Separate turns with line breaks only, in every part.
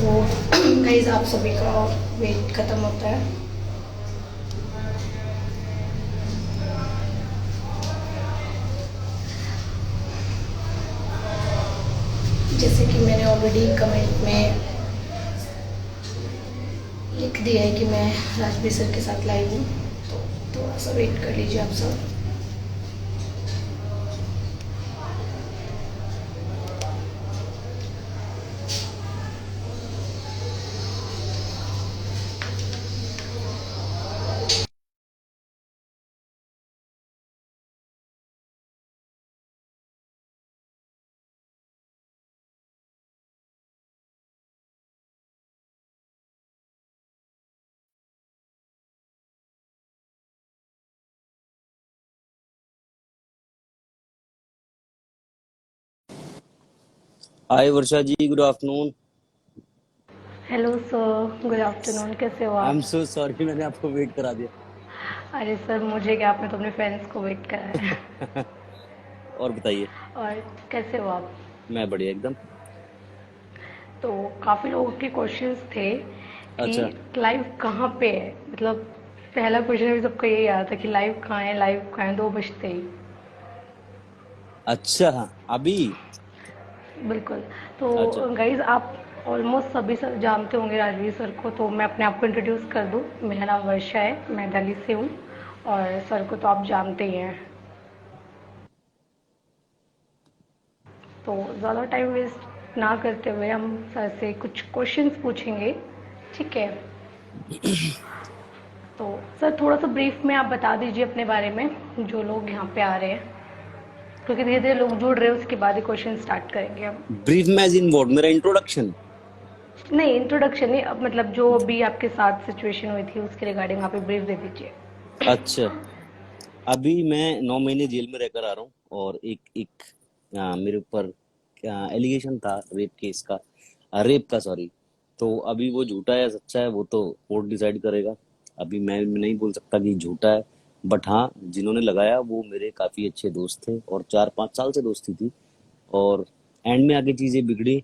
So guys आप सभी का वेट ख़त्म होता है। जैसे कि मैंने ऑलरेडी कमेंट में लिख दिया है कि मैं राजवीर सर के साथ लाइव हूँ, तो थोड़ा सा वेट कर लीजिए आप सब।
Hi Varsha ji, good afternoon.
Hello sir, good afternoon, कैसे हो
आई एम
आप?
सो सॉरी, मैंने आपको वेट करा
अरे सर, मुझे क्या, आपने तो अपने फ्रेंड्स को वेट कराया है।
दिया। और बताइए।
और कैसे हो आप?
मैं बढ़िया एकदम।
तो काफ़ी लोगों के क्वेश्चंस थे कि
अच्छा।
लाइव कहाँ पे है, मतलब पहला क्वेश्चन भी सबका यही आया था कि लाइव कहाँ है, लाइव कहाँ है, 2 बजते ही।
अच्छा, अभी।
बिल्कुल। तो
अच्छा।
गाइज आप ऑलमोस्ट सभी सर जानते होंगे राजवीर सर को, तो मैं अपने आप को इंट्रोड्यूस कर दूँ। मेरा नाम वर्षा है, मैं दिल्ली से हूँ, और सर को तो आप जानते ही हैं। तो ज़्यादा टाइम वेस्ट ना करते हुए हम सर से कुछ क्वेश्चंस पूछेंगे, ठीक है? तो सर थोड़ा सा ब्रीफ में आप बता दीजिए अपने बारे में, जो लोग यहाँ पे आ रहे हैं, क्योंकि धीरे धीरे लोग जुड़ रहे हैं, उसके बाद ही क्वेश्चन स्टार्ट करेंगे हम।
ब्रीफ में एज इन वर्ड मेरा इंट्रोडक्शन।
नहीं, इंट्रोडक्शन नहीं, अब मतलब जो अभी आपके साथ सिचुएशन हुई थी उसके रिगार्डिंग आप एक ब्रीफ दे दीजिए।
अच्छा, अभी मैं 9 महीने जेल में रहकर आ रहा हूँ और एक एक मेरे ऊपर एलिगेशन था रेप केस का, रेप का सॉरी। तो अभी वो झूठा है सच्चा है वो तो कोर्ट डिसाइड करेगा। अभी मैं नहीं बोल सकता कि झूठा है, बट हाँ, जिन्होंने लगाया वो मेरे काफी अच्छे दोस्त थे और 4-5 साल से दोस्ती थी। और एंड में आके चीजें बिगड़ी।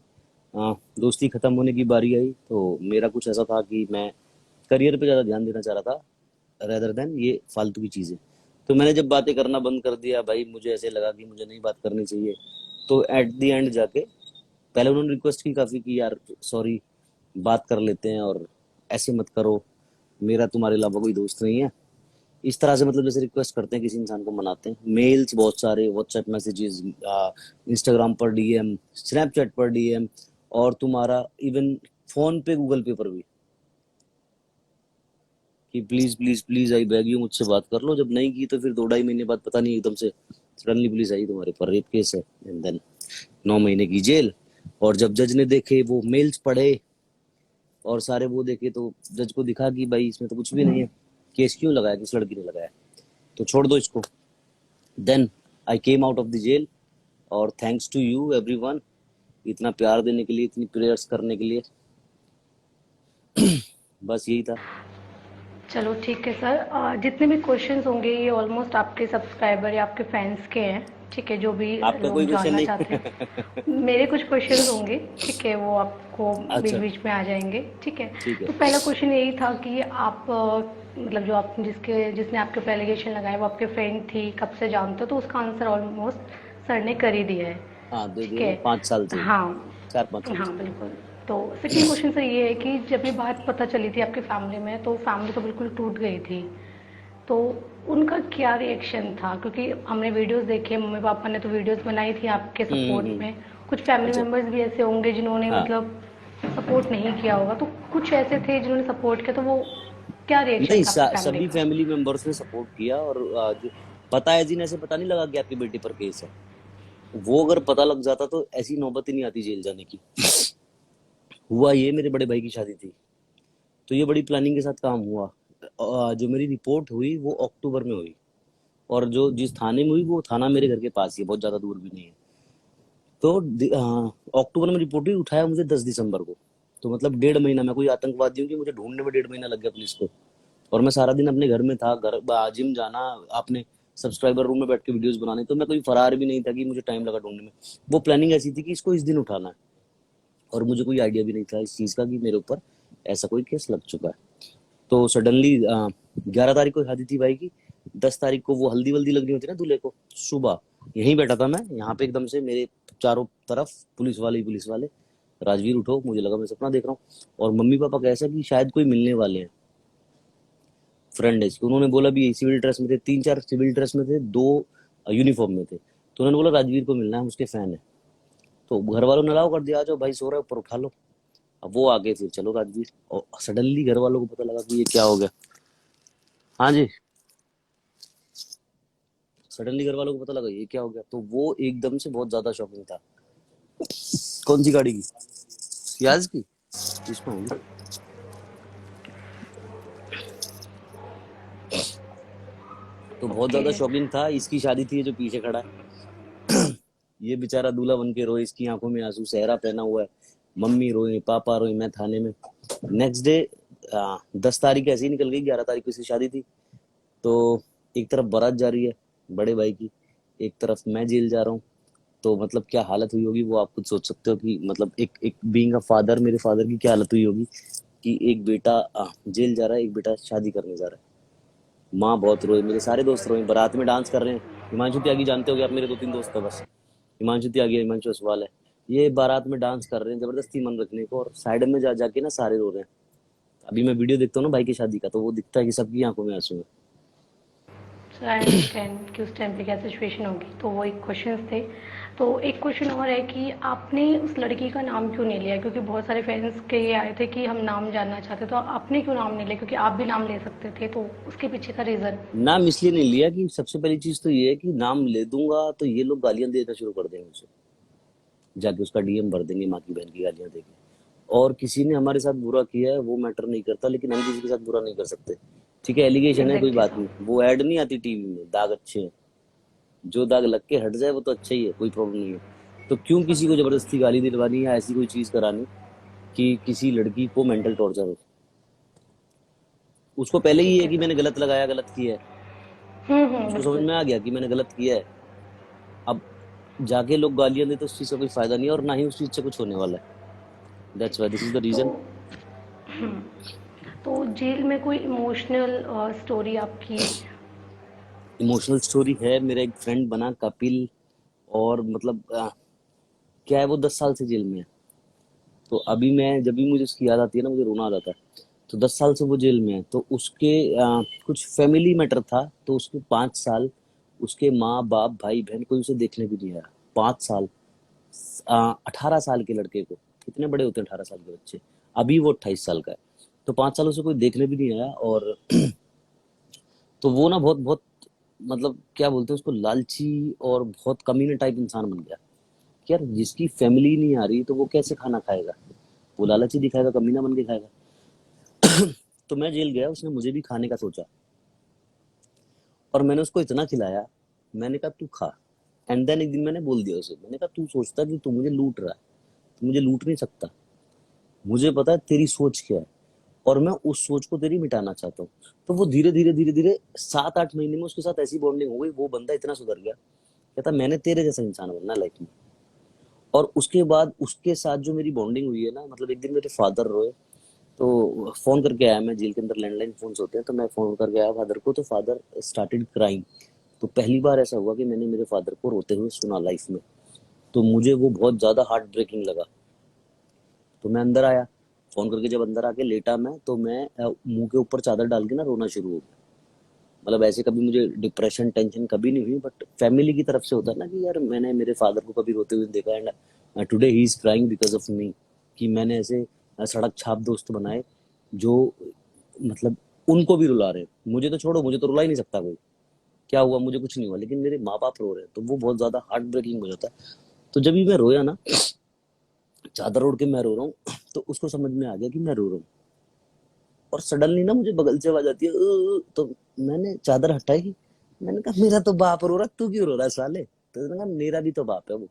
दोस्ती खत्म होने की बारी आई तो मेरा कुछ ऐसा था कि मैं करियर पे ज्यादा ध्यान देना चाह रहा था रेदर देन ये फालतू की चीजें। तो मैंने जब बातें करना बंद कर दिया भाई, मुझे ऐसे लगा कि मुझे नहीं बात करनी चाहिए। तो एट द एंड जाके पहले उन्होंने रिक्वेस्ट की काफी कि यार सॉरी, बात कर लेते हैं और ऐसे मत करो, मेरा तुम्हारे अलावा कोई दोस्त नहीं है। इस तरह से मतलब जैसे रिक्वेस्ट करते हैं किसी इंसान को मनाते हैं, मेल्स बहुत सारे, व्हाट्सएप मैसेजेस, इंस्टाग्राम पर डीएम, स्नैपचैट पर डीएम, और तुम्हारा इवन फोन पे, गूगल पे पर भी कि please please please I bag you, मुझसे बात कर लो। जब नहीं की तो फिर 2-2.5 महीने बाद पता नहीं एकदम से सडनली पुलिस आई, तुम्हारे पर रेप केस है, एंड देन 9 महीने की जेल। और जब जज ने देखे वो मेल्स पढ़े और सारे वो देखे तो जज को दिखा कि भाई इसमें तो कुछ भी नहीं है, केस क्यों लगाया, किस लड़की ने लगाया, तो छोड़ दो इसको। Then I came out of the jail. और थैंक्स टू यू एवरीवन, इतना प्यार देने के लिए, इतनी प्रेयर्स करने के लिए। बस यही था।
चलो ठीक है सर, जितने भी क्वेश्चंस होंगे ये ऑलमोस्ट आपके सब्सक्राइबर या आपके फैंस के हैं, ठीक है? जो भी
आपका
लोग
कोई क्वेश्चन
जानना चाहते
नहीं?
हैं, मेरे कुछ क्वेश्चंस होंगे, ठीक है? वो आपको बीच
अच्छा,
बीच में आ जाएंगे, ठीक है?
ठीक है।
तो पहला क्वेश्चन यही था कि आप मतलब जो आप जिसने आपके ऊपर एलिगेशन लगाए वो आपके फ्रेंड थी, कब से जानते हो? तो उसका आंसर ऑलमोस्ट सर ने कर ही दिया है,
हाँ, दे
ठीक
दिया ना,
है?
5 साल से।
हाँ,
4-5 साल
हाँ
से।
बिल्कुल। तो सेकंड क्वेश्चन सर ये है कि जब ये बात पता चली थी आपके फैमिली में, तो फैमिली तो बिल्कुल टूट गई थी। तो उनका क्या रिएक्शन था? क्योंकि हमने वीडियोस देखे, मम्मी पापा ने तो वीडियोस बनाई थी आपके सपोर्ट
हम्म।
में। कुछ फैमिली
अच्छा।
मेंबर्स भी ऐसे होंगे जिन्होंने
हाँ।
मतलब सपोर्ट नहीं किया होगा, तो कुछ ऐसे थे जिन्होंने सपोर्ट किया, तो वो क्या रिएक्शन
नहीं,
था आपकी फैमिली
सभी
का?
फैमिली मेंबर्स ने सपोर्ट किया। और जो पता है जिन, ऐसे पता नहीं लगा कि आपकी बेटी पर केस है, वो अगर पता लग जाता तो ऐसी नौबत ही नहीं आती जेल जाने की। हुआ ये, मेरे बड़े भाई की शादी थी तो ये बड़ी प्लानिंग के साथ काम हुआ। जो मेरी रिपोर्ट हुई वो अक्टूबर में हुई, और जो जिस थाने में हुई वो थाना मेरे घर के पास ही है, बहुत ज्यादा दूर भी नहीं है। तो अक्टूबर में रिपोर्ट हुई, उठाया मुझे 10 दिसंबर को। तो मतलब 1.5 महीना, मैं कोई आतंकवादी हूँ कि मुझे ढूंढने में 1.5 महीना लग गया पुलिस को। और मैं सारा दिन अपने घर में था, जिम जाना, अपने सब्सक्राइबर रूम में बैठ के वीडियोस बनाने, तो मैं कोई फरार भी नहीं था कि मुझे टाइम लगा ढूंढने में। वो प्लानिंग ऐसी थी कि इसको इस दिन उठाना है। और मुझे कोई आइडिया भी नहीं था इस चीज़ का कि मेरे ऊपर ऐसा कोई केस लग चुका है। तो सडनली 11 तारीख को शादी थी भाई की, 10 तारीख को वो हल्दी वल्दी लगनी होती है ना दूल्हे को, सुबह यहीं बैठा था मैं यहाँ पे, एकदम से मेरे चारों तरफ पुलिस वाले ही पुलिस वाले। राजवीर उठो, मुझे लगा मैं सपना देख रहा हूँ। और मम्मी पापा का ऐसा कि शायद कोई मिलने वाले हैं, फ्रेंड है इसके। उन्होंने बोला भी सिविल ड्रेस में थे, 3-4 सिविल ड्रेस में थे, 2 यूनिफॉर्म में थे। तो उन्होंने बोला राजवीर को मिलना है, हम उसके फैन है। तो घर वालों ने अलाउ कर दिया, आ जाओ भाई, सो रहा है ऊपर, उठा लो। अब वो आगे फिर चलो राजवीर, और सडनली घर वालों को पता लगा कि ये क्या हो गया। हाँ जी, सडनली घर वालों को पता लगा ये क्या हो गया, तो वो एकदम से बहुत ज्यादा शॉकिंग था। कौन सी गाड़ी की? सियाज की? इसमें होगी। तो बहुत
ओके।
ज्यादा शॉकिंग था। इसकी शादी थी, ये जो पीछे खड़ा है, ये बेचारा दूल्हा बन के रोए, इसकी आंखों में आंसू, सेहरा पहना हुआ है। मम्मी रोई, पापा रोई, मैं थाने में। नेक्स्ट डे 10 तारीख ऐसे ही निकल गई, 11 तारीख को इसकी शादी थी। तो एक तरफ बारात जा रही है बड़े भाई की, एक तरफ मैं जेल जा रहा हूँ। तो मतलब क्या हालत हुई होगी वो आप खुद सोच सकते हो कि मतलब एक एक बीइंग अ फादर, मेरे फादर की क्या हालत हुई होगी कि एक बेटा जेल जा रहा है, एक बेटा शादी करने जा रहा है। माँ बहुत रोई, मेरे सारे दोस्त रोए, बारात में डांस कर रहे हैं। हिमांशु त्यागी जानते हो, आप मेरे 2-3 दोस्त है बस, हिमांशु त्यागी, हिमांशु असवाल है। ये बारात में डांस कर रहे हैं जबरदस्ती मन रखने को, और साइड में जा जाके ना सारे रो रहे हैं। अभी मैं वीडियो देखता हूँ ना भाई की शादी का, तो वो दिखता है कि सबकी आंखों में आंसू है।
सो आई अंडरस्टैंड कि उस टाइम पे क्या सिचुएशन होगी। तो वो एक क्वेश्चंस थे। तो एक क्वेश्चन और है कि आपने उस लड़की का नाम क्यों नहीं लिया? क्योंकि बहुत सारे फ्रेंड्स के ये आए थे कि हम नाम जानना चाहते, तो आपने क्यों नाम नहीं लिया? क्योंकि आप भी नाम ले सकते थे, तो उसके पीछे का रीज़न।
नाम इसलिए नहीं लिया कि सबसे पहली चीज तो ये है कि नाम ले दूंगा तो ये लोग गालियां देना शुरू कर देंगे उसे, जाके उसका डीएम भर देंगे माँ की बहन की गालियां देके। और किसी ने हमारे साथ बुरा किया है वो मैटर नहीं करता, लेकिन हम किसी के साथ बुरा नहीं कर सकते। ठीक है, एलिगेशन है, कोई
एग्जैक्टली
बात
सर।
नहीं, वो ऐड नहीं आती टीवी में, दाग अच्छे हैं। जो दाग लग के हट जाए वो तो अच्छा ही है, कोई प्रॉब्लम नहीं है। तो क्यों किसी को जबरदस्ती गाली दिलवानी या ऐसी कोई चीज करानी कि किसी लड़की को मेंटल टॉर्चर हो। उसको पहले ही
ठीक
है
है
कि मैंने
सर।
गलत लगाया, गलत किया है। उसको समझ
बिल्कुल।
में आ गया कि मैंने गलत किया है। अब जाके लोग गालियां दे तो उस चीज का कोई फायदा नहीं है, और ना ही उस चीज से कुछ होने वाला है। That's why, this is the
तो
रीजन।
तो जेल में कोई इमोशनल स्टोरी आपकी?
इमोशनल स्टोरी है, मेरा एक फ्रेंड बना कपिल, और मतलब क्या है, वो 10 साल से जेल में है। तो अभी मैं जब भी मुझे उसकी याद आती है ना, मुझे रोना आ जाता है। तो 10 साल से वो जेल में है, तो उसके कुछ फैमिली मैटर था, तो उसके 5 साल उसके माँ बाप भाई बहन कोई उसे देखने भी नहीं आया। 5 साल। 18 साल के लड़के को, कितने बड़े होते हैं 18 साल के बच्चे, अभी वो 28 साल का है। तो 5 सालों से कोई देखने भी नहीं आया। और तो वो ना बहुत बहुत मतलब क्या बोलते हैं उसको, लालची और बहुत कमीने टाइप इंसान बन गया कि यार जिसकी फैमिली नहीं आ रही तो वो कैसे खाना खाएगा, वो लालची दिखाएगा, कमीना बन के खाएगा। तो मैं जेल गया, उसने मुझे भी खाने का सोचा, और मैंने उसको इतना खिलाया, मैंने कहा तू खा। एंड देन एक दिन मैंने बोल दिया उसे, मैंने कहा तू सोचता कि तू मुझे लूट रहा है, तू मुझे लूट नहीं सकता, मुझे पता है तेरी सोच क्या है, और मैं उस सोच को तेरी मिटाना चाहता हूँ। तो वो धीरे धीरे धीरे धीरे 7-8 महीने में उसके साथ ऐसी बॉन्डिंग हो गई, वो बंदा इतना सुधर गया, कहता मैंने तेरे जैसा इंसान बनना लाइफ में। और उसके बाद उसके साथ जो मेरी बॉन्डिंग हुई है ना, मतलब एक दिन मेरे फादर रोए, तो फोन करके आया मैं, जेल के अंदर लैंडलाइन फोन होते हैं, तो मैं फोन करके आया फादर को, तो फादर स्टार्टेड क्राइंग। तो पहली बार ऐसा हुआ कि मैंने मेरे फादर को रोते हुए सुना लाइफ में। तो मुझे वो बहुत ज्यादा हार्ट ब्रेकिंग लगा। तो मैं अंदर आया, फोन करके जब अंदर आके लेटा मैं, तो मैं मुंह के ऊपर चादर डाल के ना रोना शुरू हो गया। मतलब ऐसे कभी मुझे डिप्रेशन टेंशन कभी नहीं हुई, बट फैमिली की तरफ से होता है ना कि यार मैंने मेरे फादर को कभी रोते हुए नहीं देखा, and today he is crying because of me. कि मैंने ऐसे सड़क छाप दोस्त बनाए जो मतलब उनको भी रुला रहे हैं। मुझे तो छोड़ो, मुझे तो रुला ही नहीं सकता कोई, क्या हुआ, मुझे कुछ नहीं हुआ, लेकिन मेरे माँ बाप रो रहे हैं, तो वो बहुत ज्यादा हार्ट ब्रेकिंग हो जाता है। तो जब भी मैं रोया ना, चादर ओढ़ के मैं रो रहा हूँ, तो उसको समझ में आ गया कि मैं रो रहा हूँ। और सडनली ना मुझे बगल से आवाज आती है तो मैंने चादर हटाई, मैंने कहा मेरा तो बाप रो रहा, तू क्यों रो रहा है साले? तो उसने कहा मेरा भी तो बाप है वो।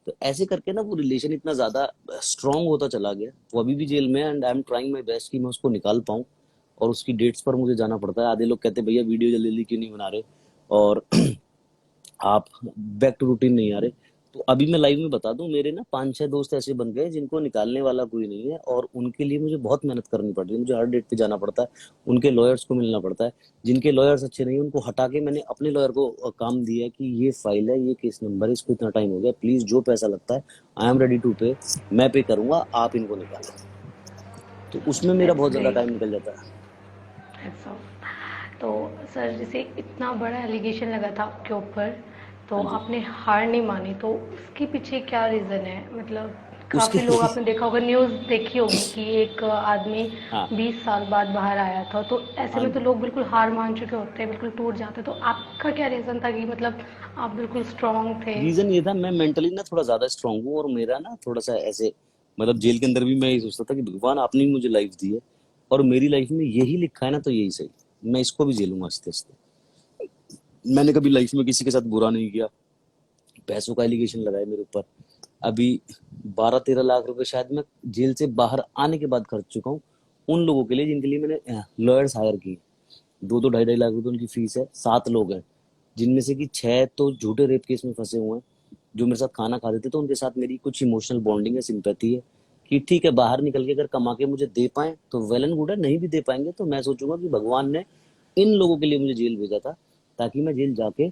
तो ऐसे करके ना वो रिलेशन इतना ज्यादा स्ट्रांग होता चला गया। वो अभी भी जेल में है, and I am trying my best कि मैं उसको निकाल पाऊँ। और उसकी डेट्स पर मुझे जाना पड़ता है। आधे लोग कहते हैं भैया वीडियो जल्दी जल्दी क्यों नहीं बना रहे, और आप बैक टू रूटीन नहीं आ रहे। तो अभी मैं लाइव में बता दूं, मेरे ना 5-6 दोस्त ऐसे बन गए जिनको निकालने वाला कोई नहीं है, और उनके लिए मुझे बहुत मेहनत करनी पड़ रही है। मुझे हर डेट पे जाना पड़ता है, उनके लॉयर्स को मिलना पड़ता है। जिनके लॉयर्स अच्छे नहीं है उनको हटा के मैंने अपने लॉयर को काम दिया है कि ये फाइल है, ये केस नंबर है, इसको इतना टाइम हो गया, प्लीज जो पैसा लगता है आई एम रेडी टू पे, मैं पे करूंगा, आप इनको निकालो। तो उसमें मेरा
दैट्स
बहुत ज्यादा टाइम
ग्रेट।
निकल जाता है।
That's all. तो सर, जैसे इतना बड़ा एलिगेशन लगा था आपके ऊपर, तो
हाँ जी।
आपने हार नहीं मानी, तो उसके पीछे क्या रीज़न है? मतलब
उसके
काफ़ी लोग, आपने देखा होगा, न्यूज़ देखी होगी कि एक आदमी
हाँ
20 साल बाद बाहर आया था, तो ऐसे
हाँ
में तो
जी।
लोग बिल्कुल हार मान चुके होते हैं, बिल्कुल टूट जाते हैं। तो आपका क्या रीज़न था कि मतलब आप बिल्कुल स्ट्रांग थे?
रीजन ये था, मैं मेंटली ना थोड़ा ज्यादा स्ट्रांग हूँ, और मेरा ना थोड़ा सा ऐसे, मतलब जेल के अंदर भी मैं यही सोचता था कि भगवान आपने ही मुझे लाइफ दी है, और मेरी लाइफ में यही लिखा है ना, तो यही सही, मैं इसको भी झेलूंगा आस्ते आस्ते। मैंने कभी लाइफ में किसी के साथ बुरा नहीं किया। पैसों का एलिगेशन लगाया मेरे ऊपर। अभी 12-13 लाख रुपए शायद मैं जेल से बाहर आने के बाद खर्च चुका हूँ उन लोगों के लिए जिनके लिए मैंने लॉयर्स हायर किए। 2-2 ढाई-ढाई लाख रुपए उनकी फीस है। 7 लोग हैं, जिनमें से कि 6 तो झूठे रेप केस में फंसे हुए हैं। जो मेरे साथ खाना खाते थे, तो उनके साथ मेरी कुछ इमोशनल बॉन्डिंग है, सिंपैथी है, कि ठीक है बाहर निकल के अगर कमा के मुझे दे पाए तो वेल एंड गुड है, नहीं भी दे पाएंगे तो मैं सोचूंगा कि भगवान ने इन लोगों के लिए मुझे जेल भेजा था, ताकि मैं जेल जाके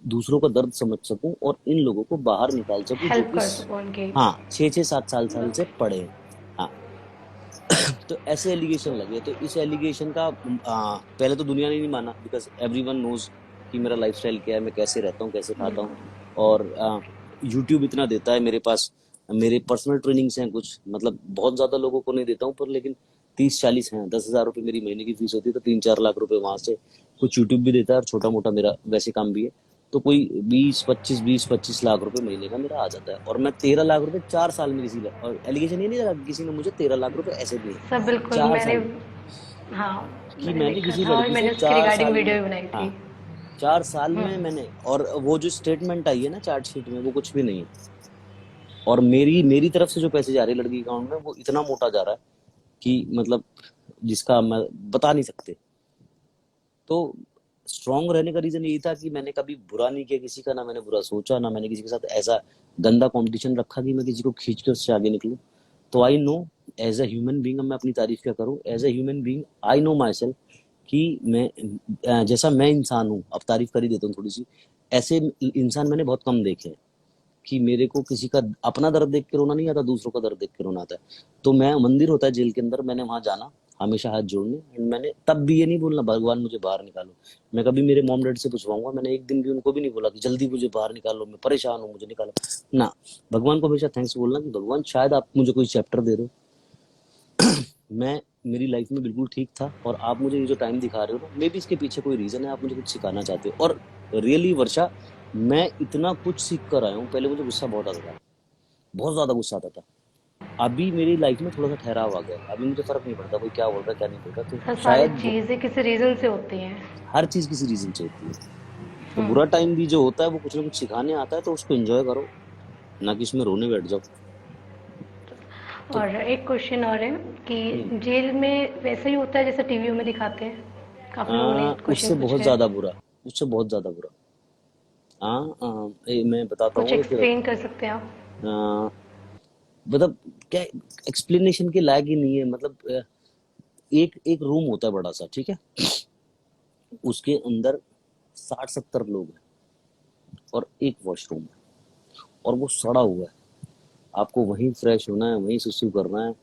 दूसरों का दर्द समझ सकूं और इन लोगों को बाहर निकाल सकूं, जो
हेल्प
कि
कर सको उनकी।
हाँ 6-6 7 साल से
मतलब
पढ़े हैं। हाँ। तो ऐसे एलिगेशन लगे, तो इस एलिगेशन का पहले तो दुनिया ने नहीं माना, बिकॉज एवरीवन नोज कि मेरा लाइफस्टाइल क्या है, मैं कैसे रहता हूँ, कैसे खाता हूँ।
बिल्कुल।
और यूट्यूब इतना देता है मेरे पास, मेरे पर्सनल ट्रेनिंग्स हैं कुछ, मतलब बहुत ज्यादा लोगों को नहीं देता हूँ, पर लेकिन 30-40 हैं। 10,000 रुपये मेरी महीने की फीस होती है, तो 3-4 लाख रुपए वहां से कुछ यूट्यूब भी देता है, और छोटा मोटा मेरा वैसे काम भी है। तो कोई 20-25 लाख रुपए महीने का मेरा आ जाता है, और मैं 13 लाख रुपए 4 साल में किसी, और एलिगेशन ये नहीं लगा कि किसी ने मुझे 13 लाख रुपए ऐसे दिए।
सब बिल्कुल,
चार
मैंने,
साल
हाँ,
कि
मैंने
मैंने
देखा
किसी
था और
लड़की से
मैंने उसकी
चार
रिगार्डिंग
साल में,
वीडियो भी बनाई थी।
हाँ 4 साल में
हम्म।
मैंने, और वो जो स्टेटमेंट आई है ना चार्जशीट में, वो कुछ भी नहीं है। और मेरी मेरी तरफ से जो पैसे जा रहे हैं लड़की के अकाउंट में, वो इतना मोटा जा रहा है कि मतलब जिसका मैं बता नहीं सकते। तो स्ट्रांग रहने का रीजन यही था कि मैंने कभी बुरा नहीं किया किसी का, ना मैंने बुरा सोचा, ना मैंने किसी के साथ ऐसा गंदा कंपटीशन रखा कि मैं किसी को खींच के उससे आगे निकलूं। तो I know, as a human being, अब मैं अपनी तारीफ क्या करूं, as a human being I know my myself मैं जैसा मैं इंसान हूं, अब तारीफ कर ही देता हूँ थोड़ी सी। ऐसे इंसान मैंने बहुत कम देखे हैं कि मेरे को किसी का अपना दर्द देख के रोना नहीं आता, दूसरों का दर्द देख के रोना आता है। तो मैं, मंदिर होता है जेल के अंदर, मैंने वहां जाना हमेशा हाथ जोड़ने, एंड मैंने तब भी ये नहीं बोलना भगवान मुझे बाहर निकालो। मैं कभी मेरे मॉम डैड से पूछवाऊंगा, मैंने एक दिन भी उनको भी नहीं बोला कि जल्दी मुझे बाहर निकालो, मैं परेशान हूँ मुझे निकालो। ना, भगवान को हमेशा थैंक्स बोलना कि भगवान शायद आप मुझे कोई चैप्टर दे रहे हो। मैं, मेरी लाइफ में बिल्कुल ठीक था, और आप मुझे ये जो टाइम दिखा रहे हो ना, मे बी इसके पीछे कोई रीजन है, आप मुझे कुछ सिखाना चाहते हो। और रियली वर्षा, मैं इतना कुछ सीख कर आया हूँ। पहले मुझे गुस्सा बहुत आता था, बहुत ज्यादा गुस्सा आता था। अभी मेरी लाइफ में थोड़ा सा ठहराव आ गया है, अभी मुझे फर्क नहीं पड़ता कोई क्या बोल रहा है क्या नहीं बोल रहा, तो
सर, सारी
शायद
चीज़ें किसी रीज़न से होती हैं।
हर चीज किसी रीजन से होती है। तो
हम्म।
बुरा टाइम भी जो होता है वो कुछ ना कुछ सिखाने आता है, तो उसको एंजॉय करो, ना कि इसमें रोने बैठ जाओ। तो
और एक क्वेश्चन और है
हम्म,
कि जेल में वैसा ही होता है जैसे टीवी में दिखाते हैं? काफ़ी लोगों ने
उससे
क्वेश्चन
बहुत
पूछे हैं।
ज्यादा बुरा, उससे बहुत ज्यादा बुरा। मैं बताता
कुछ
हूँ एक,
एक्सप्लेन कर सकते हैं आप?
आ, मतलब क्या, एक्सप्लेनेशन के लायक ही नहीं है, मतलब एक एक रूम होता है बड़ा सा, ठीक है, उसके अंदर 60-70 लोग हैं, और एक वॉशरूम है, और वो सड़ा हुआ है। आपको वहीं फ्रेश होना है, वहीं सुसु करना है,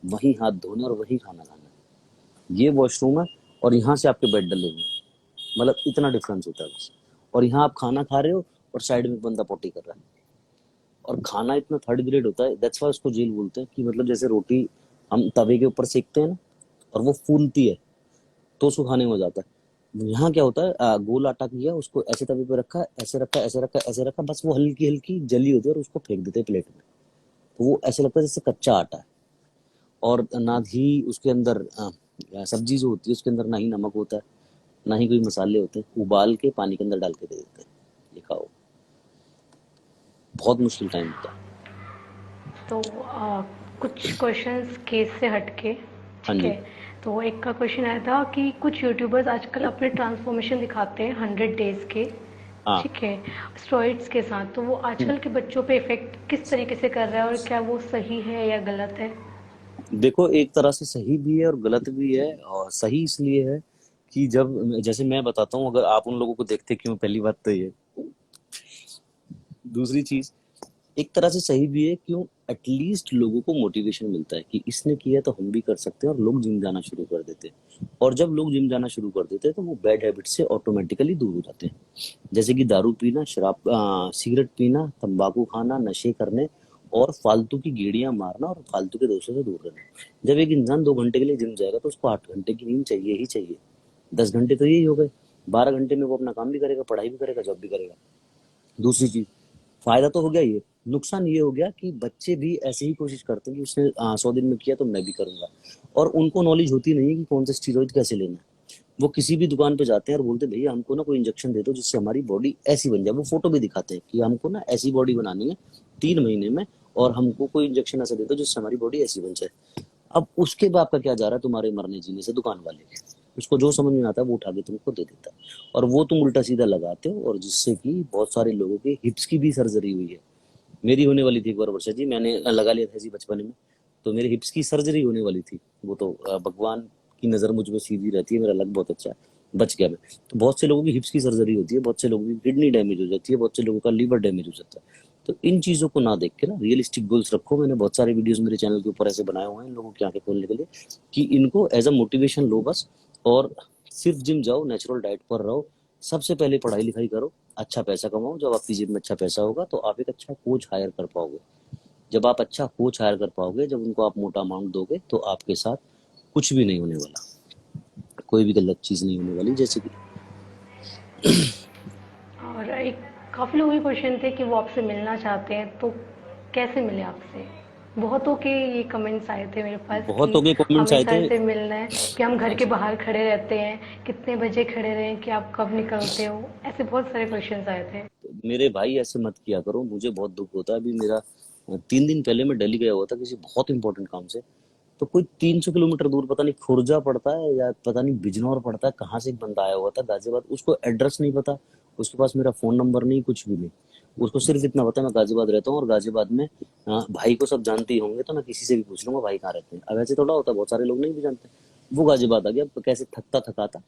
वहीं हाथ धोने और वहीं खाना खाना है। ये वॉशरूम है, और यहाँ से आपके बेड डले हुए हैं, मतलब इतना डिफरेंस होता है बस। और यहाँ आप खाना खा रहे हो, और साइड में एक बंदा पोटी कर रहा है। और खाना इतना थर्ड ग्रेड होता है, दैट्स वाई उसको जेल बोलते हैं, कि मतलब जैसे रोटी हम तवे के ऊपर सेकते हैं ना, और वो फूलती है, तो उसको खाने में मजा आता है। यहाँ क्या होता है, गोल आटा किया, उसको ऐसे तवे पे रखा, ऐसे रखा, ऐसे रखा, ऐसे रखा, बस वो हल्की हल्की जली होती है, और उसको फेंक देते हैं प्लेट में। तो वो ऐसे लगता है जैसे कच्चा आटा है। और ना ही उसके अंदर सब्जी जो होती है उसके अंदर ना ही नमक होता है, ना ही कोई मसाले होते हैं, उबाल के पानी के अंदर डाल के दे देते हैं, ये खाओ। बहुत मुश्किल टाइम होता है।
तो कुछ क्वेश्चंस केस से हटके,
हाँ
ठीक
जी।
है? तो एक का क्वेश्चन आया था कि कुछ यूट्यूबर्स आजकल अपने ट्रांसफॉर्मेशन दिखाते हैं 100 डेज के,
हाँ।
ठीक है, स्टेरॉइड्स के साथ तो वो
हम्म।
आजकल के बच्चों पे इफ़ेक्ट किस तरीके से कर रहा है और क्या वो सही है या गलत है?
देखो, एक तरह से सही भी है और गलत भी है। और सही इसलिए है कि जब, जैसे मैं बताता हूँ, अगर आप उन लोगों को देखते क्यों, पहली बात तो ये। दूसरी चीज, एक तरह से सही भी है, क्यों, एटलीस्ट लोगों को मोटिवेशन मिलता है कि इसने किया तो हम भी कर सकते हैं, और लोग जिम जाना शुरू कर देते हैं। और जब लोग जिम जाना शुरू कर देते हैं तो वो बैड हैबिट से ऑटोमेटिकली दूर हो जाते हैं। जैसे कि दारू पीना, शराब, सिगरेट पीना, तंबाकू खाना, नशे करने, और फालतू की गेड़ियां मारना, और फालतू के दोस्तों से दूर रहना। जब एक इंसान 2 घंटे के लिए जिम जाएगा तो उसको 8 घंटे की नींद चाहिए ही चाहिए। 10 घंटे तो यही हो गए। 12 घंटे में वो अपना काम भी करेगा, पढ़ाई भी करेगा, जॉब भी करेगा। दूसरी चीज, फायदा तो हो गया ये, नुकसान ये हो गया कि बच्चे भी ऐसे ही कोशिश करते हैं कि उसने 100 दिन में किया तो मैं भी करूंगा। और उनको नॉलेज होती नहीं है कि कौन सा स्टीरॉइड कैसे लेना है। वो किसी भी दुकान पे जाते हैं और बोलते हैं भैया हमको ना कोई इंजेक्शन दे दो जिससे हमारी बॉडी ऐसी बन जाए। वो फोटो भी दिखाते हैं कि हमको ना ऐसी बॉडी बनानी है 3 महीने में, और हमको कोई इंजेक्शन ऐसा दे दो जिससे हमारी बॉडी ऐसी बन जाए। अब उसके बाप का क्या जा रहा है तुम्हारे मरने जीने से, दुकान वाले के। उसको जो समझ में आता है वो उठा के तुमको दे देता है, और वो तुम उल्टा सीधा लगाते हो, और जिससे कि बहुत सारे लोगों के हिप्स की भी सर्जरी हुई है। मेरी होने वाली थी एक बार वर्षा जी, मैंने लगा लिया था जी बचपन में। तो मेरे हिप्स की सर्जरी होने वाली थी। वो तो भगवान की नज़र मुझ पे सीधी रहती है, मेरा लक बहुत अच्छा है, बच गया मैं। तो बहुत से लोगों की हिप्स की सर्जरी होती है, बहुत से लोगों की किडनी डैमेज हो जाती है, बहुत से लोगों का लीवर डैमेज हो जाता है। तो इन चीज़ों को ना देख के ना रियलिस्टिक गोल्स रखो। मैंने बहुत सारे वीडियोस मेरे चैनल के ऊपर ऐसे बनाए हुए हैं इन लोगों की आंखें खोलने के लिए, कि इनको एज अ मोटिवेशन लो बस। और सिर्फ जिम जाओ, नेचुरल डाइट पर रहो, सबसे पहले पढ़ाई लिखाई करो, अच्छा पैसा कमाओ। जब आपकी जेब में अच्छा पैसा होगा तो आप एक अच्छा कोच हायर कर पाओगे। जब आप अच्छा कोच हायर कर पाओगे, जब उनको आप मोटा अमाउंट दोगे, तो आपके साथ कुछ भी नहीं होने वाला, कोई भी गलत चीज नहीं होने वाली। जैसे कि
और एक काफ़ी लोगों के क्वेश्चन थे कि वो आपसे मिलना चाहते हैं तो कैसे मिले आपसे? बहुतों के ये कमेंट्स आए थे मेरे पास कि
बहुतों के कमेंट्स
हमें
आए थे।
सर से मिलना है, कि हम घर के
अच्छा।
बाहर खड़े रहते हैं, कितने बजे खड़े रहें, कि आप कब निकलते हो? ऐसे बहुत सारे क्वेश्चंस आए थे।
मेरे भाई ऐसे मत किया करो, मुझे बहुत दुख होता है। अभी मेरा 3 दिन पहले मैं दिल्ली गया हुआ था किसी बहुत इंपॉर्टेंट काम से। तो कोई 300 किलोमीटर दूर, पता नहीं खुर्जा पड़ता है या पता नहीं बिजनौर पड़ता है, कहाँ से एक बंदा आया हुआ था गाजियाबाद। उसको एड्रेस नहीं पता, उसके पास मेरा फोन नंबर नहीं, कुछ भी नहीं। उसको सिर्फ इतना पता है मैं गाजियाबाद रहता हूँ, और गाजियाबाद में भाई को सब जानते ही होंगे, तो मैं किसी से भी पूछ लूंगा भाई कहाँ रहते हैं। अब ऐसे थोड़ा होता है, बहुत सारे लोग नहीं भी जानते। वो गाजियाबाद आ गया, कैसे थकता थकाता,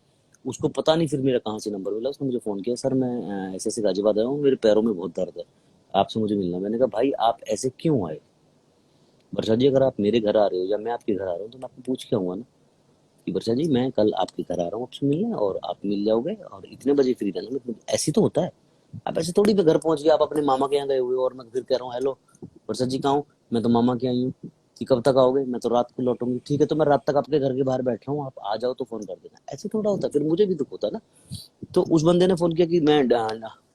उसको पता नहीं फिर मेरा कहाँ से नंबर मिला। उसने मुझे फोन किया, सर मैं ऐसे ऐसे गाजियाबाद आया हूँ, मेरे पैरों में बहुत दर्द है, आपसे मुझे मिलना है। मैंने कहा भाई आप ऐसे क्यों आए? वर्षा जी, अगर आप मेरे घर आ रहे हो या मैं आपके घर आ रहा हूँ तो मैं आपको पूछ के आऊंगा ना कि वर्षा जी मैं कल आपके घर आ रहा हूँ आपसे मिलने, और आप मिल जाओगे, और इतने बजे फ्री रहना। मतलब ऐसे तो होता है। आप ऐसे थोड़ी पे घर पहुंच गए, आप अपने मामा के यहाँ गए हुए हो, और मैं फिर कह रहा हूँ हेलो वर्षा जी कहाँ हूँ, मैं तो मामा के यहाँ आई हूँ, कि कब तक आओगे, मैं तो रात को लौटूंगी। ठीक है, तो मैं रात तक आपके घर के बाहर बैठ रहा हूँ, आप आ जाओ तो फोन कर देना। ऐसे थोड़ा होता है, फिर मुझे भी दुख होता है ना। तो उस बंदे ने फोन किया कि मैं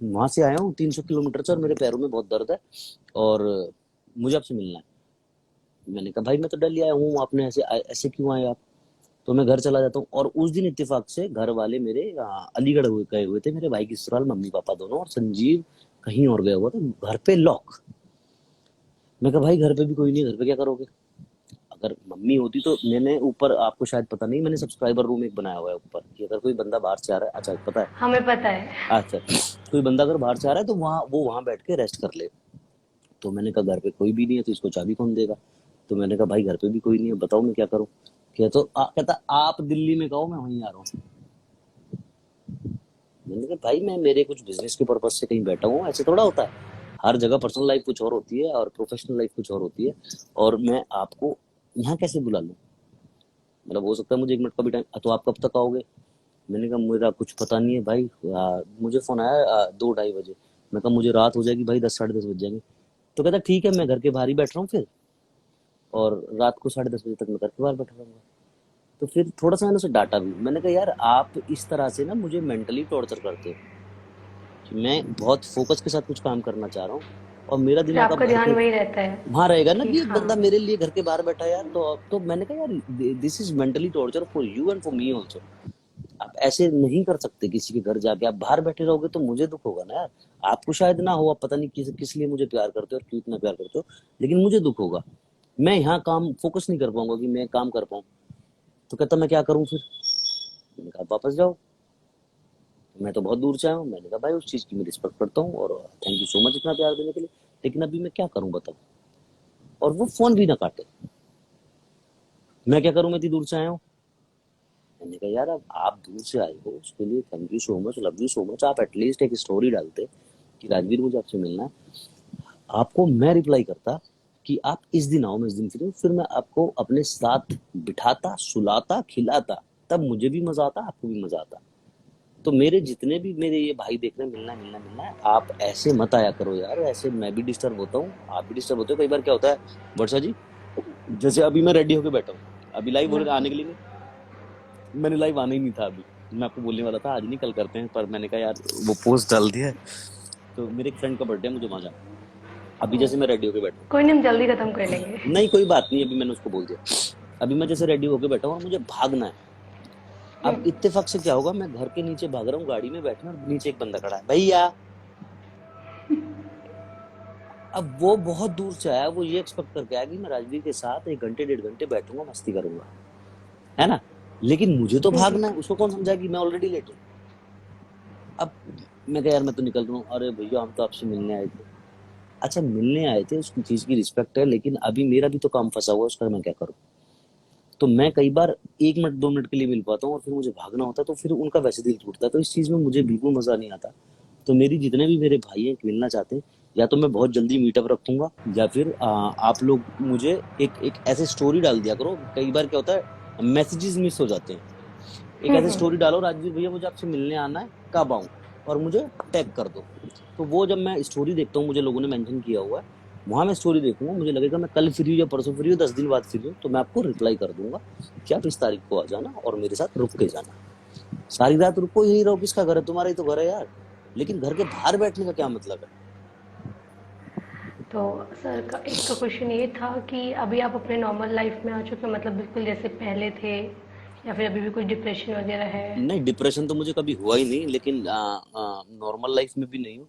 वहां से आया हूँ 300 किलोमीटर से, और मेरे पैरों में बहुत दर्द है, और मुझे आपसे मिलना है। मैंने कहा भाई मैं तो दिल्ली आया हूँ, आपने ऐसे ऐसे क्यों आए आप? तो मैं घर चला जाता हूँ। और उस दिन इत्तेफाक से घर वाले मेरे अलीगढ़ हुए गए हुए थे, मेरे भाई की ससुराल, मम्मी पापा दोनों, और संजीव कहीं और गया हुआ था। घर पे लॉक। मैं कहा भाई घर पे भी कोई नहीं, घर पे क्या करोगे? अगर मम्मी होती तो, मैंने ऊपर, आपको शायद पता नहीं, मैंने सब्सक्राइबर रूम एक बनाया हुआ है ऊपर, कि अगर कोई बंदा बाहर से आ रहा है, अच्छा पता है,
हमें पता है।
अच्छा, कोई बंदा अगर बाहर से आ रहा है तो वहां बैठ के रेस्ट कर ले। तो मैंने कहा घर पे कोई भी नहीं है तो इसको चाबी कौन देगा? तो मैंने कहा भाई घर पे भी कोई नहीं है, बताओ मैं क्या करूं? कहता आप दिल्ली में कहो, मैं वहीं आ रहा हूँ। मैंने कहा भाई मैं मेरे कुछ बिजनेस के पर्पज से कहीं बैठा हूँ, ऐसे थोड़ा होता है। हर जगह पर्सनल लाइफ कुछ और होती है और प्रोफेशनल लाइफ कुछ और होती है। और मैं आपको यहाँ कैसे बुला लूँ? मतलब हो सकता है मुझे 1 मिनट का भी टाइम, तो आप कब तक आओगे? मैंने कहा मेरा कुछ पता नहीं है भाई। मुझे फोन आया 2 ढाई बजे। मैं कहा मुझे रात हो जाएगी भाई, 10 साढ़े 10 बज जाएंगे। तो कहता ठीक है, मैं घर के बाहर ही बैठ रहा हूँ फिर, और रात को 10:30 बजे तक मैं घर के बाहर बैठा रहूंगा। तो फिर थोड़ा सा मैंने उसे डांटा भी। मैंने कहा यार आप इस तरह से ना मुझे मेंटली टॉर्चर करते हो, कि मैं बहुत फोकस के साथ कुछ काम करना चाह रहा हूँ, और मेरा
फिर
दिमाग अब
आपका
घर
ध्यान
के
वही रहता है
वहां रहेगा ना,
कि
कि एक
हाँ।
बंदा मेरे लिए घर के बाहर बैठा है यार। तो मैंने कहा यार this is mentally torture for you and for me also. आप ऐसे नहीं कर सकते किसी के घर जाके, आप बाहर बैठे रहोगे तो मुझे दुख होगा ना यार। आपको शायद ना हो, आप पता नहीं किस लिए मुझे प्यार करते हो और क्यों इतना प्यार करते हो, लेकिन मुझे दुख होगा। मैं यहाँ काम फोकस नहीं कर पाऊंगा कि मैं काम कर पाऊँ। तो कहता मैं क्या करूँ फिर? मैंने कहा वापस जाओ। मैं तो बहुत दूर से आया हूँ। मैंने कहा भाई उस चीज़ की मैं रिस्पेक्ट करता हूँ और थैंक यू सो मच इतना प्यार देने के लिए, लेकिन अभी मैं क्या करूँ बताओ। और वो फ़ोन भी ना काटे। मैं क्या करूँ, मैं इतनी दूर से आया हूँ। मैंने कहा यार अब आप दूर से आए हो उसके लिए thank you so much, love you so much. आप एटलीस्ट एक स्टोरी डालते कि राजवीर मुझे आपसे मिलना है। आपको मैं रिप्लाई करता कि आप इस दिन आओ, मैं इस दिन फ्री हूँ, फिर मैं आपको अपने साथ बिठाता, सुलाता, खिलाता, तब मुझे भी मजा आता, आपको भी मजा आता। तो मेरे जितने भी मेरे ये भाई देख रहे हैं, मिलना है मिलना है मिलना है, आप ऐसे मत आया करो यार। ऐसे मैं भी डिस्टर्ब होता हूँ, आप भी डिस्टर्ब होते हो। कई बार क्या होता है वर्षा जी, जैसे अभी मैं रेडी होके बैठा हूँ, अभी लाइव होने
बिल्कुल।
आने के लिए मैंने लाइव आना ही नहीं था अभी। मैं आपको बोलने वाला था आज नहीं कल करते हैं, पर मैंने कहा यार वो पोस्ट डाल दिया है। तो मेरे एक फ्रेंड का बर्थडे है, मुझे वहां जाना है। अभी
ओ,
जैसे मैं रेडी होके बैठा हूँ,
कोई नहीं, हम जल्दी खत्म कर लेंगे।
नहीं कोई बात नहीं, अभी मैंने उसको बोल दिया। अभी मैं जैसे रेडी होके बैठा हूँ और मुझे भागना है। अब इत्तेफाक से क्या होगा, मैं घर के नीचे भाग रहा हूँ, गाड़ी में बैठना, और नीचे एक बंदा खड़ा है, भैया। अब वो बहुत दूर से आया, वो ये एक्सपेक्ट करके आया कि मैं राजवीर के साथ 1 घंटे 1.5 घंटे बैठूंगा, मस्ती करूंगा, है ना। लेकिन मुझे तो भागना है,
बिल्कुल।
उसको कौन समझाया कि मैं ऑलरेडी लेट हूँ। अब मैं कहा यार मैं तो निकल रहा हूँ। अरे भैया हम तो आपसे मिलने आए थे। अच्छा मिलने आए थे, उसकी चीज की रिस्पेक्ट है, लेकिन अभी मेरा भी तो काम फंसा हुआ है, उसका मैं क्या करूँ। तो मैं कई बार 1 मिनट 2 मिनट के लिए मिल पाता हूँ और फिर मुझे भागना होता है, तो फिर उनका वैसे दिल टूटता है। तो इस चीज में मुझे बिल्कुल मजा नहीं आता। तो मेरी जितने भी मेरे भाई हैं मिलना चाहते हैं, या तो मैं बहुत जल्दी मीटअप रखूंगा, या फिर आप लोग मुझे एक एक ऐसे स्टोरी डाल दिया करो। कई बार क्या होता है मैसेजेस मिस हो जाते हैं। एक ऐसे स्टोरी डालो, राजवीर भैया मुझे आपसे मिलने आना है, कब आऊं, और मुझे टैग कर दो। तो वो जब मैं स्टोरी देखता हूँ, मुझे लोगों ने मेंशन किया हुआ है, वहां मैं स्टोरी देखूंगा, मुझे लगेगा मैं कल फ्री हूँ या परसों फ्री हूँ, 10 दिन बाद फ्री हूँ, तो मैं आपको रिप्लाई कर दूंगा कि आप इस तारीख को आ जाना और मेरे साथ रुक के जाना। सारी रात रुको, यही रहो, किसका घर है, तुम्हारा ही तो घर है यार। लेकिन घर के बाहर बैठने का क्या मतलब है।
तो सर का एक का क्वेश्चन ये था कि अभी आप अपने नॉर्मल लाइफ में आ चुके हैं, मतलब बिल्कुल जैसे पहले थे, या फिर अभी भी कोई डिप्रेशन वगैरह है?
नहीं डिप्रेशन तो मुझे कभी हुआ ही नहीं, लेकिन नॉर्मल लाइफ में भी नहीं हूँ।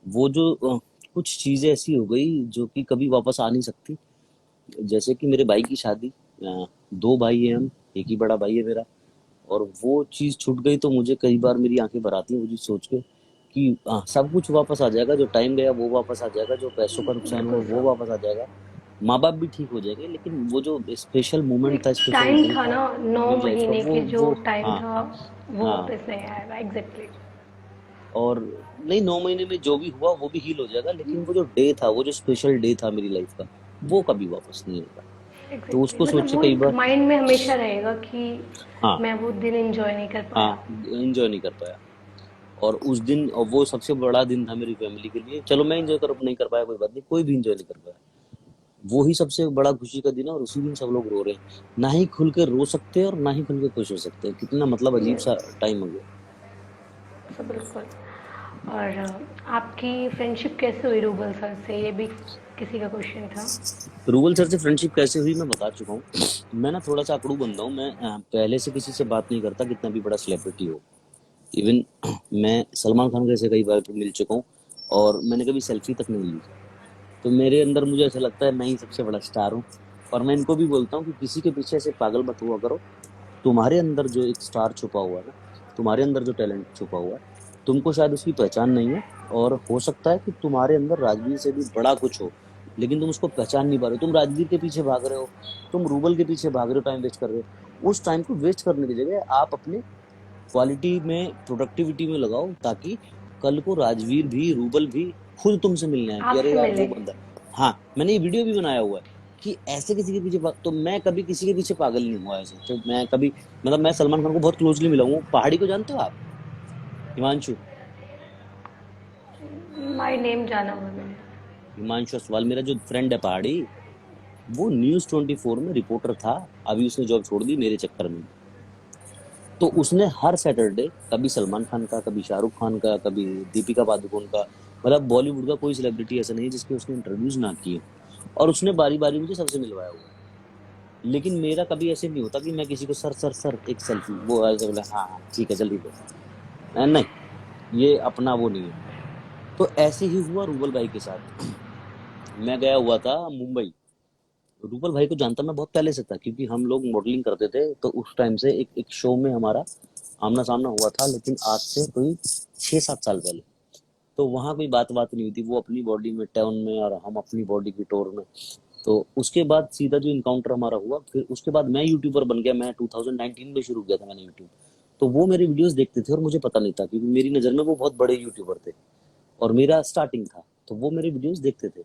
वो जो कुछ चीजें ऐसी हो गई जो कि कभी वापस आ नहीं सकती। जैसे कि मेरे भाई की शादी, 2 भाई हैं हम, एक ही बड़ा भाई है मेरा, और वो चीज़ छूट गई तो मुझे कई बार मेरी आंखें भर आती हैं वो चीज़ सोच के कि सब कुछ वापस आ जाएगा, जो टाइम गया वो वापस आ जाएगा, जो पैसों का नुकसान हुआ
बिल्कुल
वो
सर।
वापस आ जाएगा, माँ बाप भी ठीक हो जाएंगे, लेकिन वो जो स्पेशल मोमेंट
एक
था, स्पेशल
टाइम
डे
था
था
ना, नौ
मेरी लाइफ का,
महीने
वो
की जो
वो
टाइम
हाँ
था, वो
हाँ।
वापस नहीं आएगा, एग्जैक्टली।
और नहीं 9 महीने में जो भी हुआ वो भी हील हो जाएगा, लेकिन वो जो डे था, वो जो स्पेशल डे था मेरी लाइफ का, वो कभी वापस नहीं आएगा। तो
एग्जैक्टली,
उसको सोच
मतलब
के
वो
कई
एक
बार,
माइंड में हमेशा रहेगा कि
हाँ
मैं वो दिन एंजॉय नहीं कर पाया।
हाँ, एंजॉय नहीं कर पाया। और उस दिन, और वो सबसे बड़ा दिन था मेरी फैमिली के लिए। चलो मैं एंजॉय कर नहीं कर पाया, कोई बात नहीं, कोई भी एंजॉय नहीं कर पाया। वो ही सबसे बड़ा खुशी का दिन है, और उसी दिन सब लोग रो रहे हैं। ना ही खुल के रो सकते हैं और ना ही खुल के खुश हो सकते हैं। कितना मतलब अजीब सा
यस,
टाइम हो गया।
सब बिल्कुल। और आपकी फ्रेंडशिप कैसे हुई रूबल सर से, ये भी किसी का क्वेश्चन था।
रूबल सर से फ्रेंडशिप कैसे हुई मैं बता चुका हूँ। मैं ना थोड़ा सा अकड़ू बंदा हूँ। मैं पहले से किसी से बात नहीं करता, कितना भी बड़ा सेलिब्रिटी हो। इवन मैं सलमान खान के से कई बार मिल चुका हूँ, और मैंने कभी सेल्फी तक नहीं ली। तो मेरे अंदर मुझे ऐसा लगता है मैं ही सबसे बड़ा स्टार हूँ। और मैं इनको भी बोलता हूँ कि किसी के पीछे ऐसे पागल मत हुआ करो। तुम्हारे अंदर जो एक स्टार छुपा हुआ है ना, तुम्हारे अंदर जो टैलेंट छुपा हुआ है, तुमको शायद उसकी पहचान नहीं है। और हो सकता है कि तुम्हारे अंदर राजवीर से भी बड़ा कुछ हो, लेकिन तुम उसको पहचान नहीं पा रहे हो। तुम राजवीर के पीछे भाग रहे हो, तुम रूबल के पीछे भाग रहे हो, टाइम वेस्ट कर रहे हो। उस टाइम को वेस्ट करने की जगह आप अपने क्वालिटी में, प्रोडक्टिविटी में लगाओ, ताकि कल को राजवीर भी, रूबल भी खुद तुमसे मिलने आए कि अरे
आपसे
यार वो
मिले।
बंदा। हाँ, मैंने ये वीडियो भी बनाया हुआ है कि ऐसे किसी के पीछे तो मैं कभी किसी के पीछे पागल नहीं हुआ ऐसे। तो मैं कभी, मतलब मैं सलमान खान को बहुत क्लोजली मिला हूँ। पहाड़ी को जानते हो आप, हिमांशु?
माय नेम जाना हुआ मैंने।
हिमांशु असवाल मेरा जो फ्रेंड है पहाड़ी, वो News 24 में रिपोर्टर था। अभी उसने जॉब छोड़ दी मेरे चक्कर में। तो उसने हर सैटरडे कभी सलमान खान का, कभी शाहरुख खान का, कभी दीपिका पादुकोण का, मतलब बॉलीवुड का कोई सेलिब्रिटी ऐसा नहीं है जिसके उसने इंटरव्यूज ना किए। और उसने बारी बारी मुझे सबसे मिलवाया हुआ है। लेकिन मेरा कभी ऐसे नहीं होता कि मैं किसी को सर सर सर एक सेल्फी, वो ऐसे बोला हाँ हाँ ठीक है जल्दी दो, नहीं, ये अपना वो नहीं है। तो ऐसे ही हुआ रूबल भाई के साथ। मैं गया हुआ था मुंबई। रूबल भाई को जानता मैं बहुत पहले से था, क्योंकि हम लोग मॉडलिंग करते थे। तो उस टाइम से एक एक शो में हमारा आमना सामना हुआ था, लेकिन आज से कोई 6-7 साल पहले। तो वहाँ कोई बात बात नहीं हुई थी, वो अपनी बॉडी में टर्न में और हम अपनी बॉडी की टोर में। तो उसके बाद सीधा जो इनकाउंटर हमारा हुआ, फिर उसके बाद मैं यूट्यूबर बन गया। मैं 2019 में शुरू किया था मैंने यूट्यूब। तो वो मेरे वीडियोस देखते थे और मुझे पता नहीं था, क्योंकि मेरी नज़र में वो बहुत बड़े यूट्यूबर थे और मेरा स्टार्टिंग था, तो वो मेरे वीडियोस देखते थे।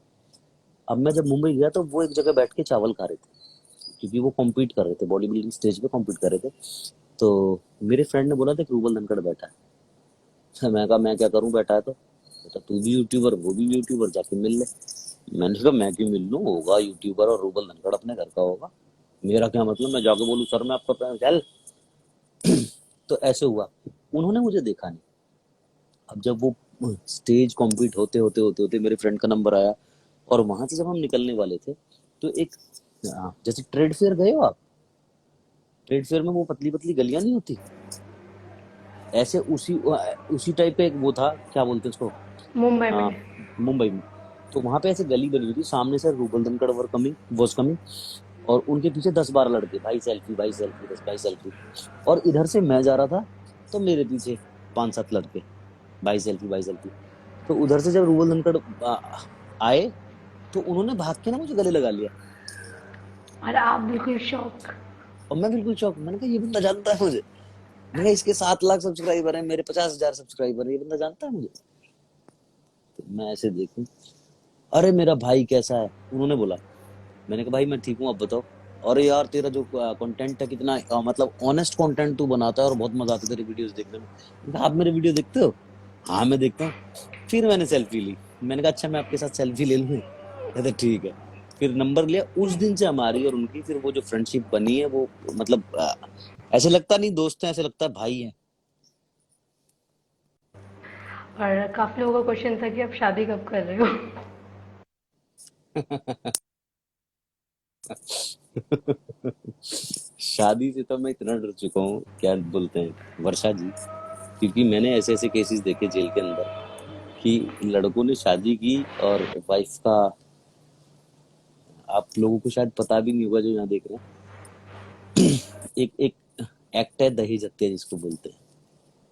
अब मैं जब मुंबई गया तो वो एक जगह बैठ के चावल खा रहे थे, क्योंकि वो कॉम्पीट कर रहे थे, बॉडी बिल्डिंग स्टेज पे कॉम्पीट कर रहे थे। तो मेरे फ्रेंड ने बोला था कि रूबल धनखड़ बैठा है। मैं कहा मैं क्या करूं, बैठा है तो। बेटा तू भी यूट्यूबर, वो भी यूट्यूबर, जाके मिल ले। मैंने कहा मैं क्यों मिल लूं, होगा यूट्यूबर और रूबल धनखड़ अपने घर का होगा, मेरा क्या मतलब, मैं जाके बोलूं सर मैं आपका चल। तो ऐसे हुआ, उन्होंने मुझे देखा नहीं। अब जब वो स्टेज कॉम्पीट होते होते होते होते मेरे फ्रेंड का नंबर आया, और वहां से जब हम निकलने वाले थे, तो एक जैसे ट्रेड फेयर गए हो आप, ट्रेड फेयर में वो पतली पतली गलियां नहीं होती, ऐसे उसी उसी टाइप का एक वो था, क्या बोलते हैं उसको,
मुंबई
आ,
में।
मुंबई में। तो वहां पे ऐसे गली बनी हुई थी, सामने से rouble Dhankhar were coming was coming, और उनके पीछे 10-12 लड़के, भाई सेल्फी भाई सेल्फी, बस भाई सेल्फी। और इधर से मैं जा रहा था, तो मेरे पीछे 5-7 लड़के, भाई सेल्फी भाई सेल्फी। तो उधर से जब रूबल धनखड़ आए, तो उन्होंने भाग के ना मुझे गले लगा लिया,
और आप बिल्कुल शौक।
और मैं बिल्कुल शौक। मैंने कहा ये बंदा जानता है मुझे। मैंने कहा इसके 7 लाख सब्सक्राइबर हैं, मेरे 50,000 सब्सक्राइबर है, ये बंदा जानता है मुझे। तो मैं ऐसे देखूं, अरे मेरा भाई कैसा है, उन्होंने बोला। मैंने कहा भाई मैं ठीक हूँ, आप बताओ। अरे यार तेरा जो कंटेंट है कितना मतलब ऑनेस्ट कंटेंट तू बनाता है, और बहुत मजा आता है तेरी वीडियोस देखने में। मैंने कहा, आप मेरे वीडियो देखते हो? हाँ मैं देखता हूँ। फिर मैंने सेल्फी ली। मैंने कहा अच्छा मैं आपके साथ सेल्फी ले लूँ? कहते ठीक है। फिर नंबर लिया। उस दिन से हमारी और उनकी फिर वो जो फ्रेंडशिप बनी है, वो मतलब ऐसे लगता नहीं दोस्त हैं, ऐसे लगता है भाई हैं।
और काफ़ी लोगों का क्वेश्चन था कि आप शादी कब कर रहे हो।
शादी से तो मैं इतना डर चुका हूँ, क्या बोलते हैं वर्षा जी, क्योंकि मैंने ऐसे ऐसे केसेस देखे जेल के अंदर, कि लड़कों ने शादी की और वाइफ का, आप लोगों को शायद पता भी नहीं होगा जो यहाँ देख रहे हैं, एक एक एक्ट है दहेज हत्या जिसको बोलते हैं,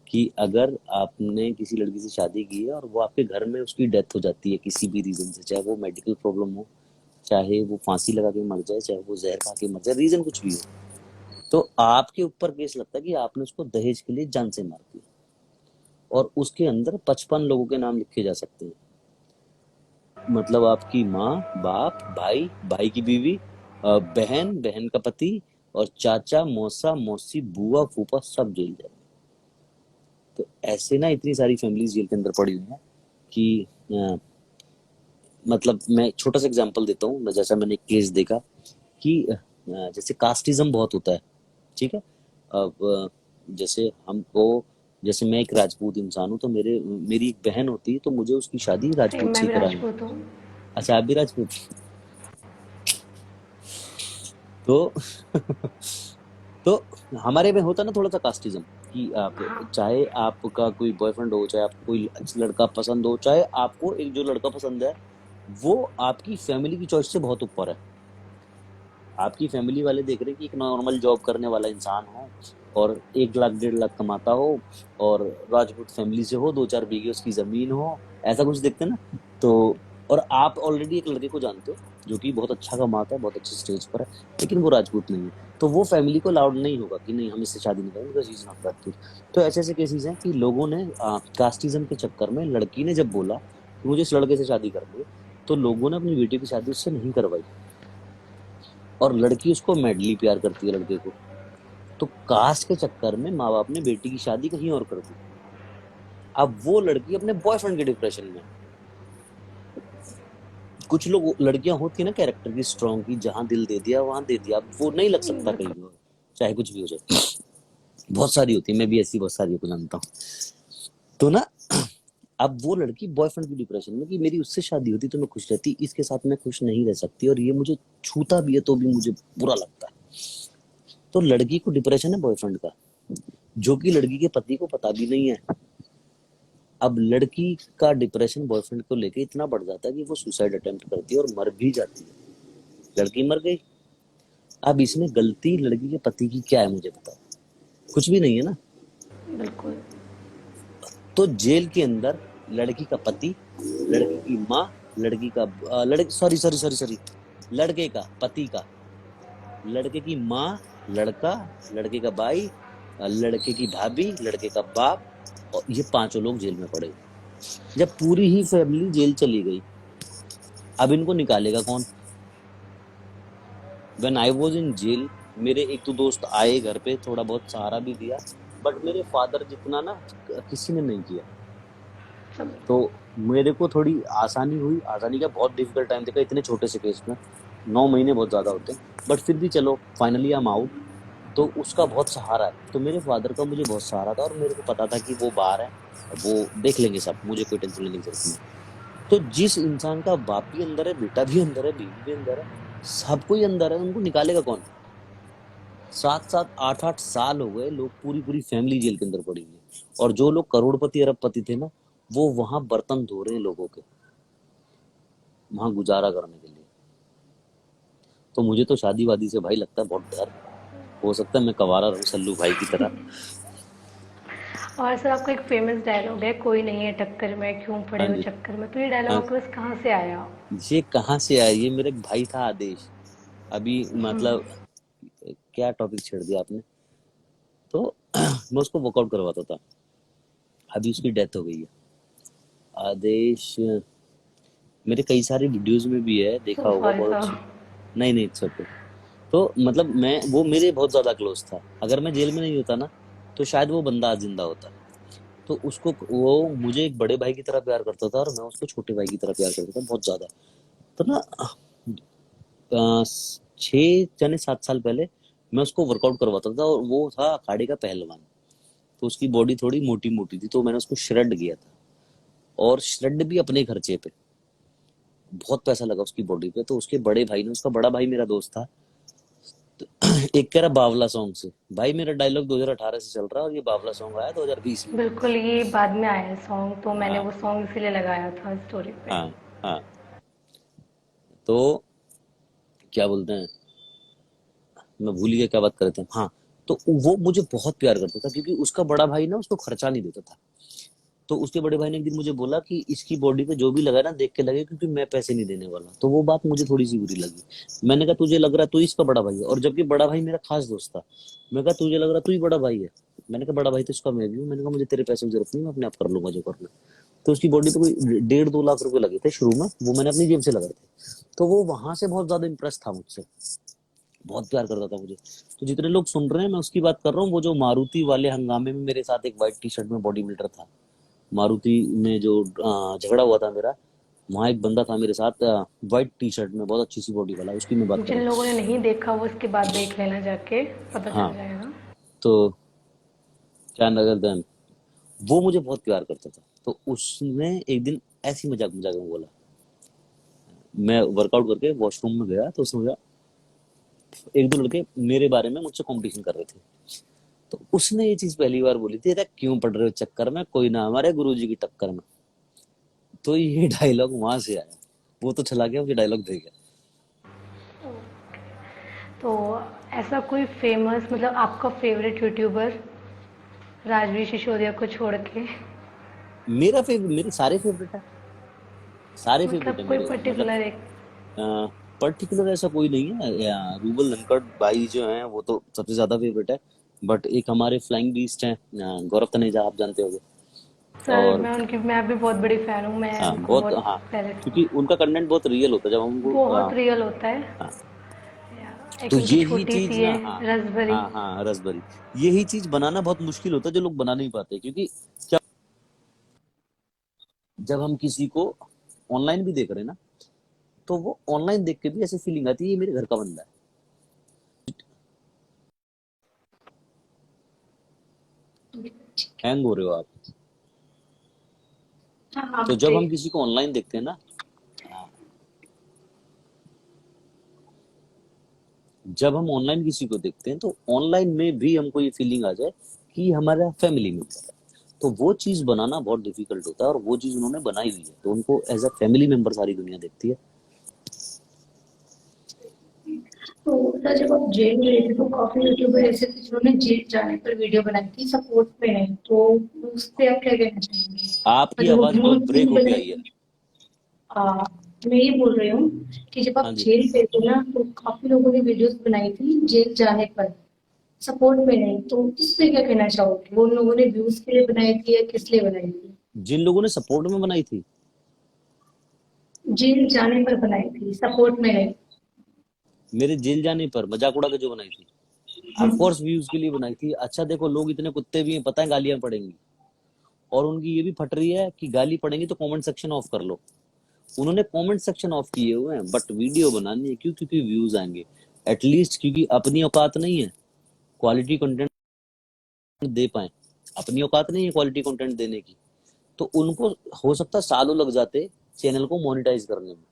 कि अगर आपने किसी लड़की से शादी की है और वो आपके घर में उसकी डेथ हो जाती है किसी भी रीजन से, चाहे वो मेडिकल प्रॉब्लम हो, चाहे वो फांसी लगा के मर जाए, चाहे वो जहर खा के मर जाए, रीजन कुछ भी हो, तो आपके ऊपर केस लगता है कि आपने उसको दहेज के लिए जान से मार दिया, और उसके अंदर 55 लोगों के नाम लिखे जा सकते हैं। मतलब आपकी माँ, बाप, भाई, भाई की बीवी, बहन, बहन का पति, और चाचा, मौसा, मौसी, बुआ, फूफा, सब जेल जाए। तो ऐसे ना इतनी सारी फैमिलीज जेल के अंदर पड़ी हुई हैं कि मतलब मैं छोटा सा एग्जांपल देता हूँ। जैसा मैंने एक केस देखा कि जैसे कास्टिज्म बहुत होता है, ठीक है। अब जैसे हमको, जैसे मैं एक राजपूत इंसान हूँ, तो मेरी एक बहन होती है, तो मुझे उसकी शादी
सेम
राजपूत
मैं
से
भी
करानी।
राजपूत हूँ।
अच्छा आप भी राजपूत? तो तो हमारे में होता है ना थोड़ा सा कास्टिज्म, कि आप,
हाँ।
चाहे आपका कोई बॉयफ्रेंड हो, चाहे आपको कोई लड़का पसंद हो, चाहे आपको एक जो लड़का पसंद है, वो आपकी फैमिली की चॉइस से बहुत ऊपर है। आपकी फैमिली वाले देख रहे हैं कि एक नॉर्मल जॉब करने वाला इंसान हो, और 1 लाख 1.5 लाख कमाता हो, और राजपूत फैमिली से हो, 2-4 बीघे उसकी जमीन हो, ऐसा कुछ देखते हैं ना। तो और आप ऑलरेडी एक लड़के को जानते हो जो कि बहुत अच्छा कमाता है, बहुत अच्छे स्टेज पर है, लेकिन वो राजपूत नहीं है, तो वो फैमिली को अलाउड नहीं होगा कि नहीं हम इससे शादी नहीं करेंगे because he is not Rajput. तो ऐसे ऐसे केसेस हैं कि लोगों ने कास्टिज्म के चक्कर में, लड़की ने जब बोला कि मुझे इस लड़के से शादी करनी है, तो लोगों ने अपनी बेटी की शादी उससे नहीं करवाई, और लड़की उसको मैडली प्यार करती है लड़के को। तो कास्ट के चक्कर में माँ बाप ने बेटी की शादी कहीं और कर दी। अब वो लड़की अपने बॉयफ्रेंड के डिप्रेशन में। कुछ लोग, लड़कियां होती है ना कैरेक्टर की स्ट्रांग, की जहां दिल दे दिया वहां दे दिया, अब वो नहीं लग सकता कहीं
बिल्कुल।
और, चाहे कुछ भी हो जाए। बहुत सारी होती है, मैं भी ऐसी बहुत सारी को जानता हूँ। तो ना, अब वो लड़की बॉयफ्रेंड की डिप्रेशन में, कि मेरी उससे शादी होती तो मैं खुश रहती, इसके साथ मैं खुश नहीं रह सकती, और ये मुझे छूता भी है तो भी मुझे बुरा लगता है। तो लड़की को डिप्रेशन है बॉयफ्रेंड का, जो कि लड़की के पति को पता भी नहीं है। अब लड़की का डिप्रेशन बॉयफ्रेंड को लेके इतना बढ़ जाता है कि वो सुसाइड अटेम्प्ट करती है और मर भी जाती है। लड़की मर गई। अब इसमें गलती लड़की के पति की क्या है, मुझे बताओ? कुछ भी नहीं है ना।
बिल्कुल।
तो जेल के अंदर लड़की का पति, लड़की की माँ, लड़की का लड़की सॉरी सॉरी सॉरी सॉरी लड़के का पति का, लड़के की माँ, लड़का, लड़के का भाई, लड़के की भाभी, लड़के का बाप, और ये पांचों लोग जेल में पड़े। जब पूरी ही फैमिली जेल चली गई, अब इनको निकालेगा कौन? When I was in jail, मेरे एक तो दोस्त आए घर पे, थोड़ा बहुत सहारा भी दिया, बट मेरे फादर जितना ना किसी ने नहीं किया।
सब।
तो मेरे को थोड़ी आसानी हुई, आसानी का बहुत डिफिकल्ट टाइम देखा इतने छोटे से केस में। 9 महीने बहुत ज्यादा होते हैं, बट फिर भी चलो फाइनली आई एम आउट। तो उसका बहुत सहारा है, तो मेरे फादर का मुझे बहुत सहारा था, और मेरे को पता था कि वो बाहर है, वो देख लेंगे सब, मुझे कोई टेंशन लेने की जरूरत नहीं। तो जिस इंसान का बाप भी अंदर है, बेटा भी अंदर है, बीवी भी अंदर है, सबको ही अंदर है, उनको निकालेगा कौन? 7-7 8-8 साल हो गए, लोग पूरी पूरी फैमिली जेल के अंदर पड़ी हुई है। और जो लोग करोड़पति अरबपति थे ना, वो वहां बर्तन धो रहे हैं लोगों के, वहां गुजारा करने के लिए। तो मुझे तो शादी वादी से भाई लगता है बहुत डर। हो सकता है मैं कवारा रहूं सल्लू भाई की तरह।
और सर आपका एक फेमस डायलॉग है, कोई नहीं है टक्कर में, क्यों पड़े
हाँ
हो
जी।
चक्कर में, तो ये डायलॉग
हाँ,
आपके पास कहाँ से आया?
ये कहाँ से आया? ये मेरे एक भाई था आदेश। अभी मतलब क्या टॉपिक छेड़ दिया आपने। तो मैं उसको वर्कआउट करवाता था, अभी उसकी डेथ हो गई है। आदेश मेरे कई सारे वीडियोस में भी है, देखा
सो
होगा,
सॉरी
बहुत
सर।
अच्छी। नहीं नहीं, इट्स ओके। तो मतलब मैं, वो मेरे बहुत ज्यादा क्लोज था, अगर मैं जेल में नहीं होता ना, तो शायद वो बंदा आज जिंदा होता। तो उसको, वो मुझे एक बड़े भाई की तरह प्यार करता था, और मैं उसको छोटे भाई की तरह प्यार करता था, बहुत ज्यादा। तो ना 6 या 7 साल पहले मैं उसको वर्कआउट करवाता था, और वो था अखाड़े का पहलवान। तो उसकी बॉडी थोड़ी मोटी मोटी थी, तो मैंने उसको श्रेड किया था, और श्रेड भी अपने खर्चे पे। बहुत पैसा लगा उसकी बॉडी पे। तो उसके बड़े भाई ने, उसका बड़ा भाई मेरा दोस्त था, एक कह रहा बावला सॉन्ग से। भाई मेरा डायलॉग 2018 से चल रहा है, और ये बावला सॉन्ग आया 2020 में।
बिल्कुल, ये बाद में आया है सॉन्ग, तो मैंने
हाँ
वो सॉन्ग इसीलिए लगाया था स्टोरी पे।
हाँ हाँ। तो क्या बोलते हैं, मैं भूल गया क्या बात कर रहे थे। हाँ, तो वो मुझे बहुत प्यार करता था, क्योंकि उसका बड़ा भाई ना उसको खर्चा नहीं देता था। तो उसके बड़े भाई ने एक दिन मुझे बोला कि इसकी बॉडी पे जो भी लगा ना, देख के लगे, क्योंकि मैं पैसे नहीं देने वाला। तो वो बात मुझे थोड़ी सी बुरी लगी। मैंने कहा तुझे लग रहा है तू इसका बड़ा भाई है, और जबकि बड़ा भाई मेरा खास दोस्त था। मैं कहा तुझे लग रहा तू ही बड़ा भाई है। मैंने कहा बड़ा भाई तो इसका मैं भी हूँ। मैंने कहा मुझे तेरे पैसे की जरूरत नहीं, मैं अपने आप कर लूंगा जो करना है। तो उसकी बॉडी पे कोई 1.5-2 लाख रुपए लगे थे शुरू में, वो मैंने अपनी जेब से लगाए थे। तो वो वहां से बहुत ज्यादा इंप्रेस था मुझसे, बहुत प्यार करता था मुझे। तो जितने लोग सुन रहे हैं, मैं उसकी बात कर रहा हूँ, वो जो मारुति वाले हंगामे में मेरे साथ एक व्हाइट टी शर्ट में बॉडी बिल्डर था। मारुति में जो झगड़ा हुआ था मेरा, वहाँ एक बंदा था मेरे साथ व्हाइट टी शर्ट में, बहुत अच्छी सी बॉडी वाला, उसकी मैं बात कर
जिन
रहा
लोगों ने
हूँ।
नहीं देखा वो इसके बाद देख लेना जाके, पता
हाँ।
चल जाएगा।
तो क्या नगर देन, वो मुझे बहुत प्यार करता था। तो उसने एक दिन ऐसी मजाक मजाक में बोला, मैं वर्कआउट करके वॉशरूम में गया, तो उसने बोला, एक दो लड़के मेरे बारे में मुझसे कंपटीशन कर रहे थे। तो उसने ये चीज पहली बार बोली थी, अरे क्यों पड़ रहे हो चक्कर में, कोई ना हमारे गुरुजी की टक्कर में। तो ये डायलॉग वहां से आया। वो तो चला गया, मुझे डायलॉग दे गया।
तो ऐसा कोई फेमस, मतलब आपका फेवरेट यूट्यूबर, राजवीर सिसोदिया को छोड़ के?
मेरा फेवरेट, मेरे सारे फेवरेट है, सारे फेवरेट है
मतलब कोई
मेरे, मतलब
पर्टिकुलर एक?
पर्टिकुलर ऐसा कोई नहीं है रूबल ननकड़ भाई जो हैं वो तो सबसे ज्यादा फेवरेट है। बट एक हमारे फ्लाइंग बीस्ट हैं, गौरव तनेजा, आप जानते होंगे।
सर
और
मैं भी बहुत बड़ी फैन हूँ, मैं
हाँ
उनको
बहुत,
बहुत
हाँ,
पहले
क्योंकि
से।
उनका कंटेंट बहुत रियल होता है जब हम उनको
बहुत रियल होता है।
हाँ।
एक
तो
उनकी
यही
छोटी
चीज
सी
ना,
है,
हाँ
रसभरी।
हाँ हाँ, रसभरी, यही चीज बनाना बहुत मुश्किल होता है, जो लोग बना नहीं पाते। क्योंकि क्या, जब हम किसी को ऑनलाइन भी देख रहे हैं ना, तो वो ऑनलाइन देख के भी ऐसी फीलिंग आती है ये मेरे घर का बंदा है। हैंग हो रहे हो आप।
हाँ हाँ
तो जब
जी।
हम किसी को ऑनलाइन देखते हैं ना, जब हम ऑनलाइन किसी को देखते हैं, तो ऑनलाइन में भी हमको ये फीलिंग आ जाए कि हमारा फैमिली मेंबर है। तो वो चीज बनाना बहुत डिफिकल्ट होता है, और वो चीज उन्होंने बनाई हुई है, तो उनको एज अ फैमिली मेंबर सारी दुनिया देखती है।
तो सर जब आप जेल में रहे थे तो काफी यूट्यूबर ऐसे थे जिन्होंने जेल जाने पर वीडियो बनाई थी सपोर्ट में नहीं, तो उस पे आप क्या कहना चाहेंगे?
आपकी
मतलब वो
आवाज बहुत
व्यूज के
ब्रेक
लिए
होके
बनाई
आई है।
थी। आ, मैं ये बोल रही हूँ कि जब
हाँ
आप
जी।
जेल पे थे ना तो काफी लोगों ने वीडियोस बनाई थी जेल जाने पर, सपोर्ट में नहीं, तो इस पे क्या कहना चाहोगे? वो उन लोगों ने व्यूज के लिए बनाई थी या किस लिए बनाई थी?
जिन लोगों ने सपोर्ट में बनाई थी,
जेल जाने पर बनाई थी, सपोर्ट में नहीं।
मेरे जेल जाने पर मजाक उड़ा के जो बनाई थी, ऑफ कोर्स व्यूज के लिए बनाई थी। अच्छा देखो, लोग इतने कुत्ते भी हैं, पता है गालियां पड़ेंगी, और उनकी ये भी फट रही है कि गाली पड़ेंगी तो कमेंट सेक्शन ऑफ कर लो। उन्होंने कमेंट सेक्शन ऑफ किए हुए हैं, बट वीडियो बनानी है। क्यों? क्योंकि व्यूज आएंगे एटलीस्ट, क्योंकि अपनी औकात नहीं है क्वालिटी कंटेंट दे पाए। अपनी औकात नहीं है क्वालिटी कंटेंट देने की, तो उनको हो सकता है सालों लग जाते चैनल को मोनेटाइज करने में।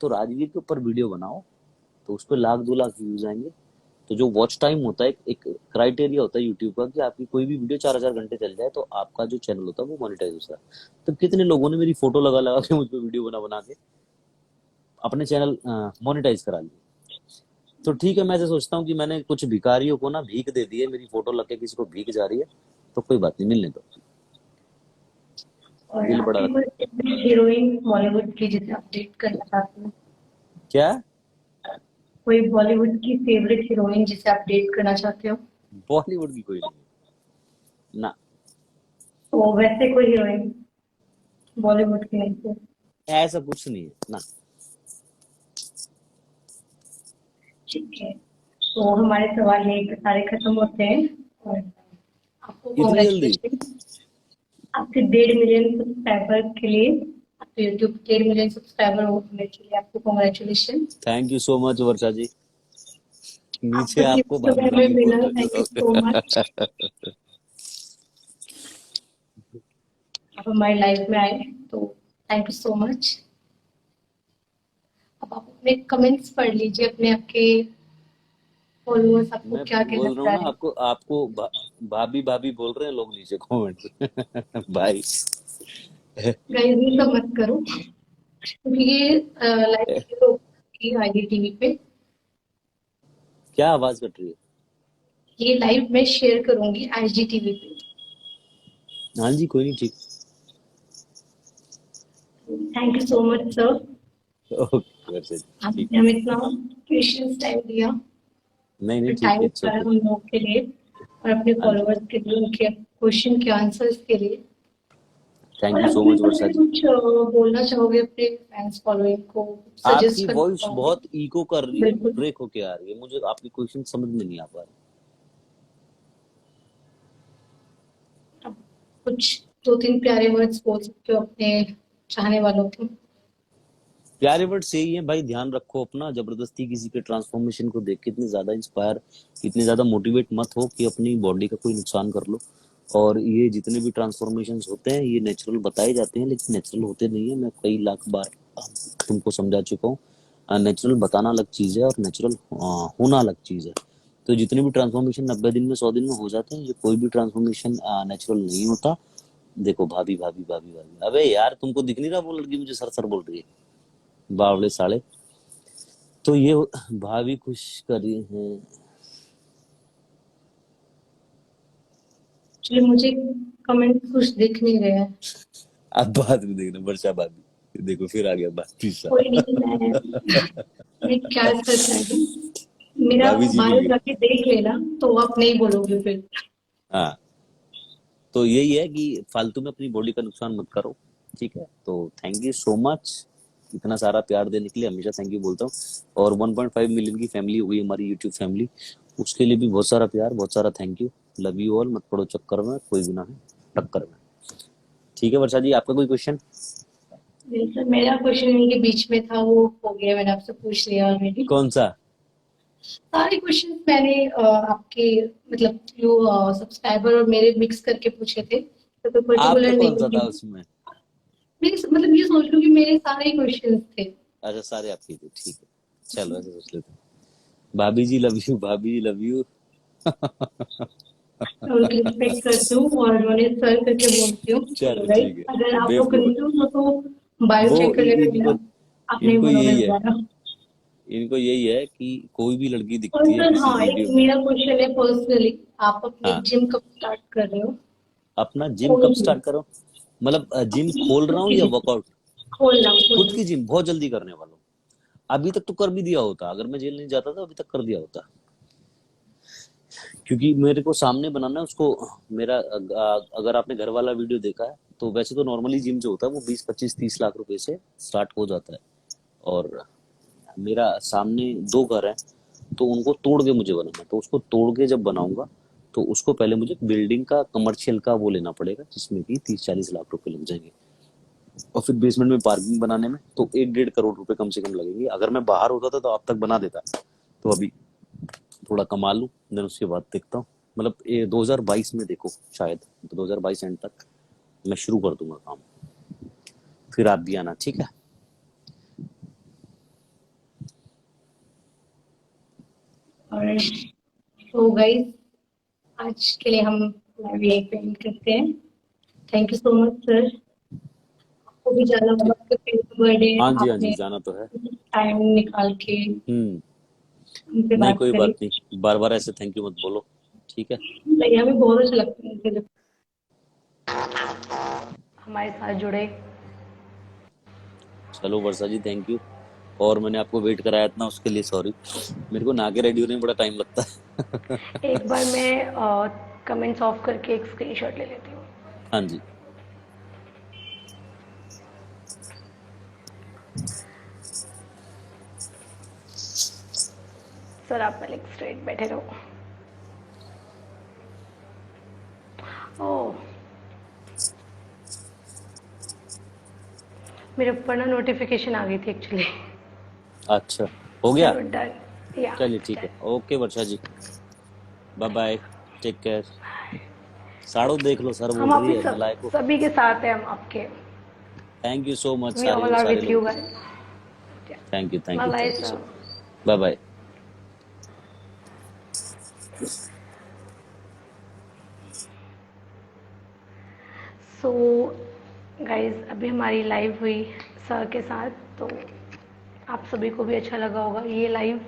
तो राजवीर के ऊपर वीडियो बनाओ, तो उस पर 1 लाख 2 लाख व्यूज आएंगे। तो जो वॉच टाइम होता है, एक क्राइटेरिया होता है यूट्यूब का कि आपकी कोई भी वीडियो 4,000 घंटे चल जाए तो आपका जो चैनल होता है वो मोनेटाइज होता है। तो कितने लोगों ने मेरी फोटो लगा लगा के मुझ पर वीडियो बना बना के अपने चैनल मोनेटाइज करा लिए। तो ठीक है, मैं ऐसे सोचता हूँ कि मैंने कुछ भिखारियों को ना भीख दे दी है, मेरी फोटो लग के किसी को भीख जा रही है, तो कोई बात नहीं, मिलने दो।
और
दिल बड़ा
आपकी
रख।
कोई हीरोइन बॉलीवुड की जिसे आप डेट करना चाहते हैं?
क्या?
कोई बॉलीवुड की फेवरेट हीरोइन जिसे आप डेट करना चाहते हो?
बॉलीवुड की कोई नहीं ना।
तो वैसे कोई हीरोइन बॉलीवुड की नहीं थी?
ऐसा कुछ नहीं है ना।
ठीक है, तो हमारे सवाल यहीं पे सारे खत्म होते हैं। और आपको
इतनी जल्दी?
कॉन्ग्रेचुलेशन आपके 1.5 मिलियन सब्सक्राइबर के लिए, आपके यूट्यूब 1.5 मिलियन सब्सक्राइबर होने के लिए आपको congratulation.
Thank you so much Varsha ji. नीचे
आपका
आपको
गिफ्ट
भाभी
हमें
भाभी बोल
मिला,
रहे
थैंक
थे
यू सो मच।
सब।
आप हमारी लाइफ में आए तो थैंक यू सो मच। अब आप अपने कमेंट्स पढ़ लीजिए, अपने आपके फॉलोअर्स आपको
मैं
क्या कहना
बोल रहा हूँ
चाह
ना
रहे हैं।
आपको, भाभी भाभी बोल रहे हैं लोग नीचे कमेंट भाई।
गाइस ये सब मत करो, क्योंकि ये लाइव की आईडी टीवी पे,
क्या आवाज कट रही है?
ये लाइव मैं शेयर करूंगी आईजीटीवी पे।
हाँ जी, कोई नहीं, ठीक।
Thank you so much sir,
okay Varsha ji, ठीक।
आपने हमें इतना प्रेशियस टाइम दिया,
नहीं नहीं, ठीक
टाइम
है, इट्स
निकाला
ओके।
हम लोगों के लिए और अपने
हाँ जी,
फॉलोअर्स के लिए, उनके क्वेश्चन के आंसर्स के लिए।
थैंक
और
यू सो
अपने
मच
बारे
वर्षा
में
जी।
कुछ बोलना चाहोगे अपने फैंस फॉलोइंग को,
आपकी
सजेस्ट करना
वॉइस
चाहोगे?
बहुत इको कर रही है,
बिल्कुल।
ब्रेक होके आ रही है, मुझे आपकी क्वेश्चन समझ में नहीं आ पा रहा।
अब कुछ 2-3 प्यारे वर्ड्स बोल सकते हो अपने चाहने वालों को।
प्यारे वर्ड्स यही है भाई, ध्यान रखो अपना, जबरदस्ती किसी के ट्रांसफॉर्मेशन को देख के इतने ज्यादा इंस्पायर, इतने ज्यादा मोटिवेट मत हो कि अपनी बॉडी का कोई नुकसान कर लो। और ये जितने भी ट्रांसफॉर्मेशन होते हैं ये नेचुरल बताए जाते हैं, लेकिन नेचुरल होते नहीं है। मैं कई लाख बार तुमको समझा चुका हूँ। नेचुरल बताना अलग चीज है और नेचुरल होना अलग चीज है। तो जितने भी ट्रांसफॉर्मेशन 90 दिन में 100 दिन में हो जाते हैं, ये कोई भी ट्रांसफॉर्मेशन नेचुरल नहीं होता। देखो भाभी भाभी भाभी भाभी, अबे यार तुमको दिख नहीं रहा वो लड़की मुझे सर सर बोल रही है, बावले साले। तो ये भाभी खुश कर रही हैं।
एक्चुअली मुझे कमेंट कुछ दिख नहीं रहे हैं।
अब बाद में देखना वर्षा भाभी, देखो फिर आ गया बात पीछा।
कोई नहीं, मैं क्या कर सकती हूँ, मेरा
भाभी जी मिल
बायो
गए।
जाके देख लेना तो आप नहीं बोलोगे फिर।
हाँ, तो यही है कि फालतू में अपनी बॉडी का नुकसान मत करो, ठीक है? तो थैंक यू सो मच, इतना सारा प्यार देने के लिए हमेशा थैंक यू बोलता हूँ। और 1.5 मिलियन की फैमिली हो गई हमारी यूट्यूब फैमिली, उसके लिए भी बहुत सारा प्यार, बहुत सारा thank you. Love you all, मत पड़ो चक्कर में, कोई भी ना है टक्कर में। ठीक है वर्षा जी, आपका कोई क्वेश्चन?
नहीं सर, मेरा क्वेश्चन इनके बीच में था, वो हो गया, मैंने आपसे पूछ लिया ऑलरेडी।
कौन सा?
सारे क्वेश्चंस मैंने आपके मतलब जो सब्सक्राइबर और मेरे मिक्स करके पूछे थे, तो कोई
आपका
पर्टिकुलर
कौन
नहीं
सा
है।
था उसमें?
मेरे मतलब ये सोच लो कि मेरे सारे क्वेश्चंस थे।
अच्छा, सारे आपके थे, ठीक है। चलो ऐसे सोच लेते हैं। भाभी जी लव यू, भाभी जी लव यू।
मैं उनकी रिस्पेक्ट करती हूँ और उन्हें सर करके बोलती हूँ।
चलो
राइट,
ठीक है,
अगर आप लोग
बेवकूफ।
कंफ्यूज हो तो बायो
वो
चेक कर लेना मेरा,
इनको
आप नहीं
इनको
बोलोगे
यही है,
दोबारा।
इनको यही है कि कोई भी लड़की
और
दिखती है
सर,
किसी
हाँ, एक
वीडियो में।
मेरा क्वेश्चन है पर्सनली, आप अपनी
हाँ,
जिम कब स्टार्ट कर रहे हो?
अपना जिम कब
खोलनी,
स्टार्ट करो? मतलब जिम
अपनी
खोल रहा
खुद
हूँ
की
या
जिम,
वर्कआउट?
खोलना
खुद
खोलना।
की जिम बहुत जल्दी करने वाला हूँ। अभी तक तो कर भी दिया होता, अगर मैं जेल नहीं जाता था अभी तक कर दिया होता। क्योंकि मेरे को सामने बनाना है उसको। मेरा अगर आपने घर वाला वीडियो देखा है तो वैसे तो नॉर्मली जिम जो होता है वो 20 25 30 लाख रुपए से स्टार्ट हो जाता है। और मेरा सामने दो घर है, तो उनको तोड़ के मुझे बनाना है। तो उसको तोड़ के जब बनाऊंगा तो उसको पहले मुझे बिल्डिंग का कमर्शियल का वो लेना पड़ेगा, जिसमें कि 30 40 लाख रुपए लग जाएंगे। और फिर बेसमेंट में पार्किंग बनाने में तो 1 1.5 करोड़ रुपए कम से कम लगेंगे। अगर मैं बाहर होता था तो अब तक बना देता। तो अभी थोड़ा कमा लूं, देन उसके बाद देखता हूँ। मतलब ये 2022 में देखो, शायद 2022 एंड तक मैं शुरू कर दूंगा काम। फिर आप भी आना, ठीक है?
और तो गाइस, आज के लिए हम लाइव यहीं पे एंड करते हैं। Thank you so much sir. आपको भी जाना होगा,
ठीक।
आपका बर्थडे है,
हाँ जी, हाँ जी,
आपने
जाना तो है।
टाइम निकाल के
हम्म।
हमसे
नहीं,
बात
कोई
करी।
बात नहीं, बार बार ऐसे थैंक यू मत बोलो, ठीक है?
नहीं, हमें बहुत अच्छा लगता है मुझे।
हमारे साथ जुड़े।
चलो वर्षा जी, थैंक यू। और मैंने आपको वेट कराया इतना, उसके लिए सॉरी। मेरे को नहा के रेडी होने में बड़ा टाइम लगता है।
एक बार मैं कमेंट्स ऑफ करके एक स्क्रीनशॉट ले लेती हूँ।
हाँ जी।
सर आप पहले स्ट्रेट बैठे रहो। ओह, मेरे ऊपर ना नोटिफिकेशन आ गई थी एक्चुअली।
अच्छा, हो गया।
चलो डन। या
चलिए
इट्स
ठीक है,
done.
Okay Varsha ji. Bye bye. Take care. साड़ू देख लो, सर
हम
बोल रही
आप ही
है
सब
नलायको।
सभी के साथ हैं हम आपके।
Thank you so much
we all
सारे
आर
सारे
विथ
लोगों
यू
को।
Guys.
Thank you, thank
bye
you,
bye
thank you so
sir.
Much. Bye bye.
So guys, अभी हमारी लाइव हुई सर के साथ, तो आप सभी को भी अच्छा लगा होगा। ये लाइव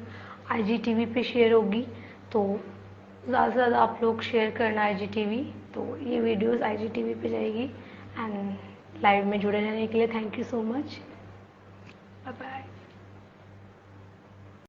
आईजीटीवी पे शेयर होगी, तो ज़्यादा से ज़्यादा आप लोग शेयर करना आईजीटीवी, तो ये वीडियोस आईजीटीवी पे जाएगी। एंड लाइव में जुड़े रहने के लिए thank you so much. Bye bye.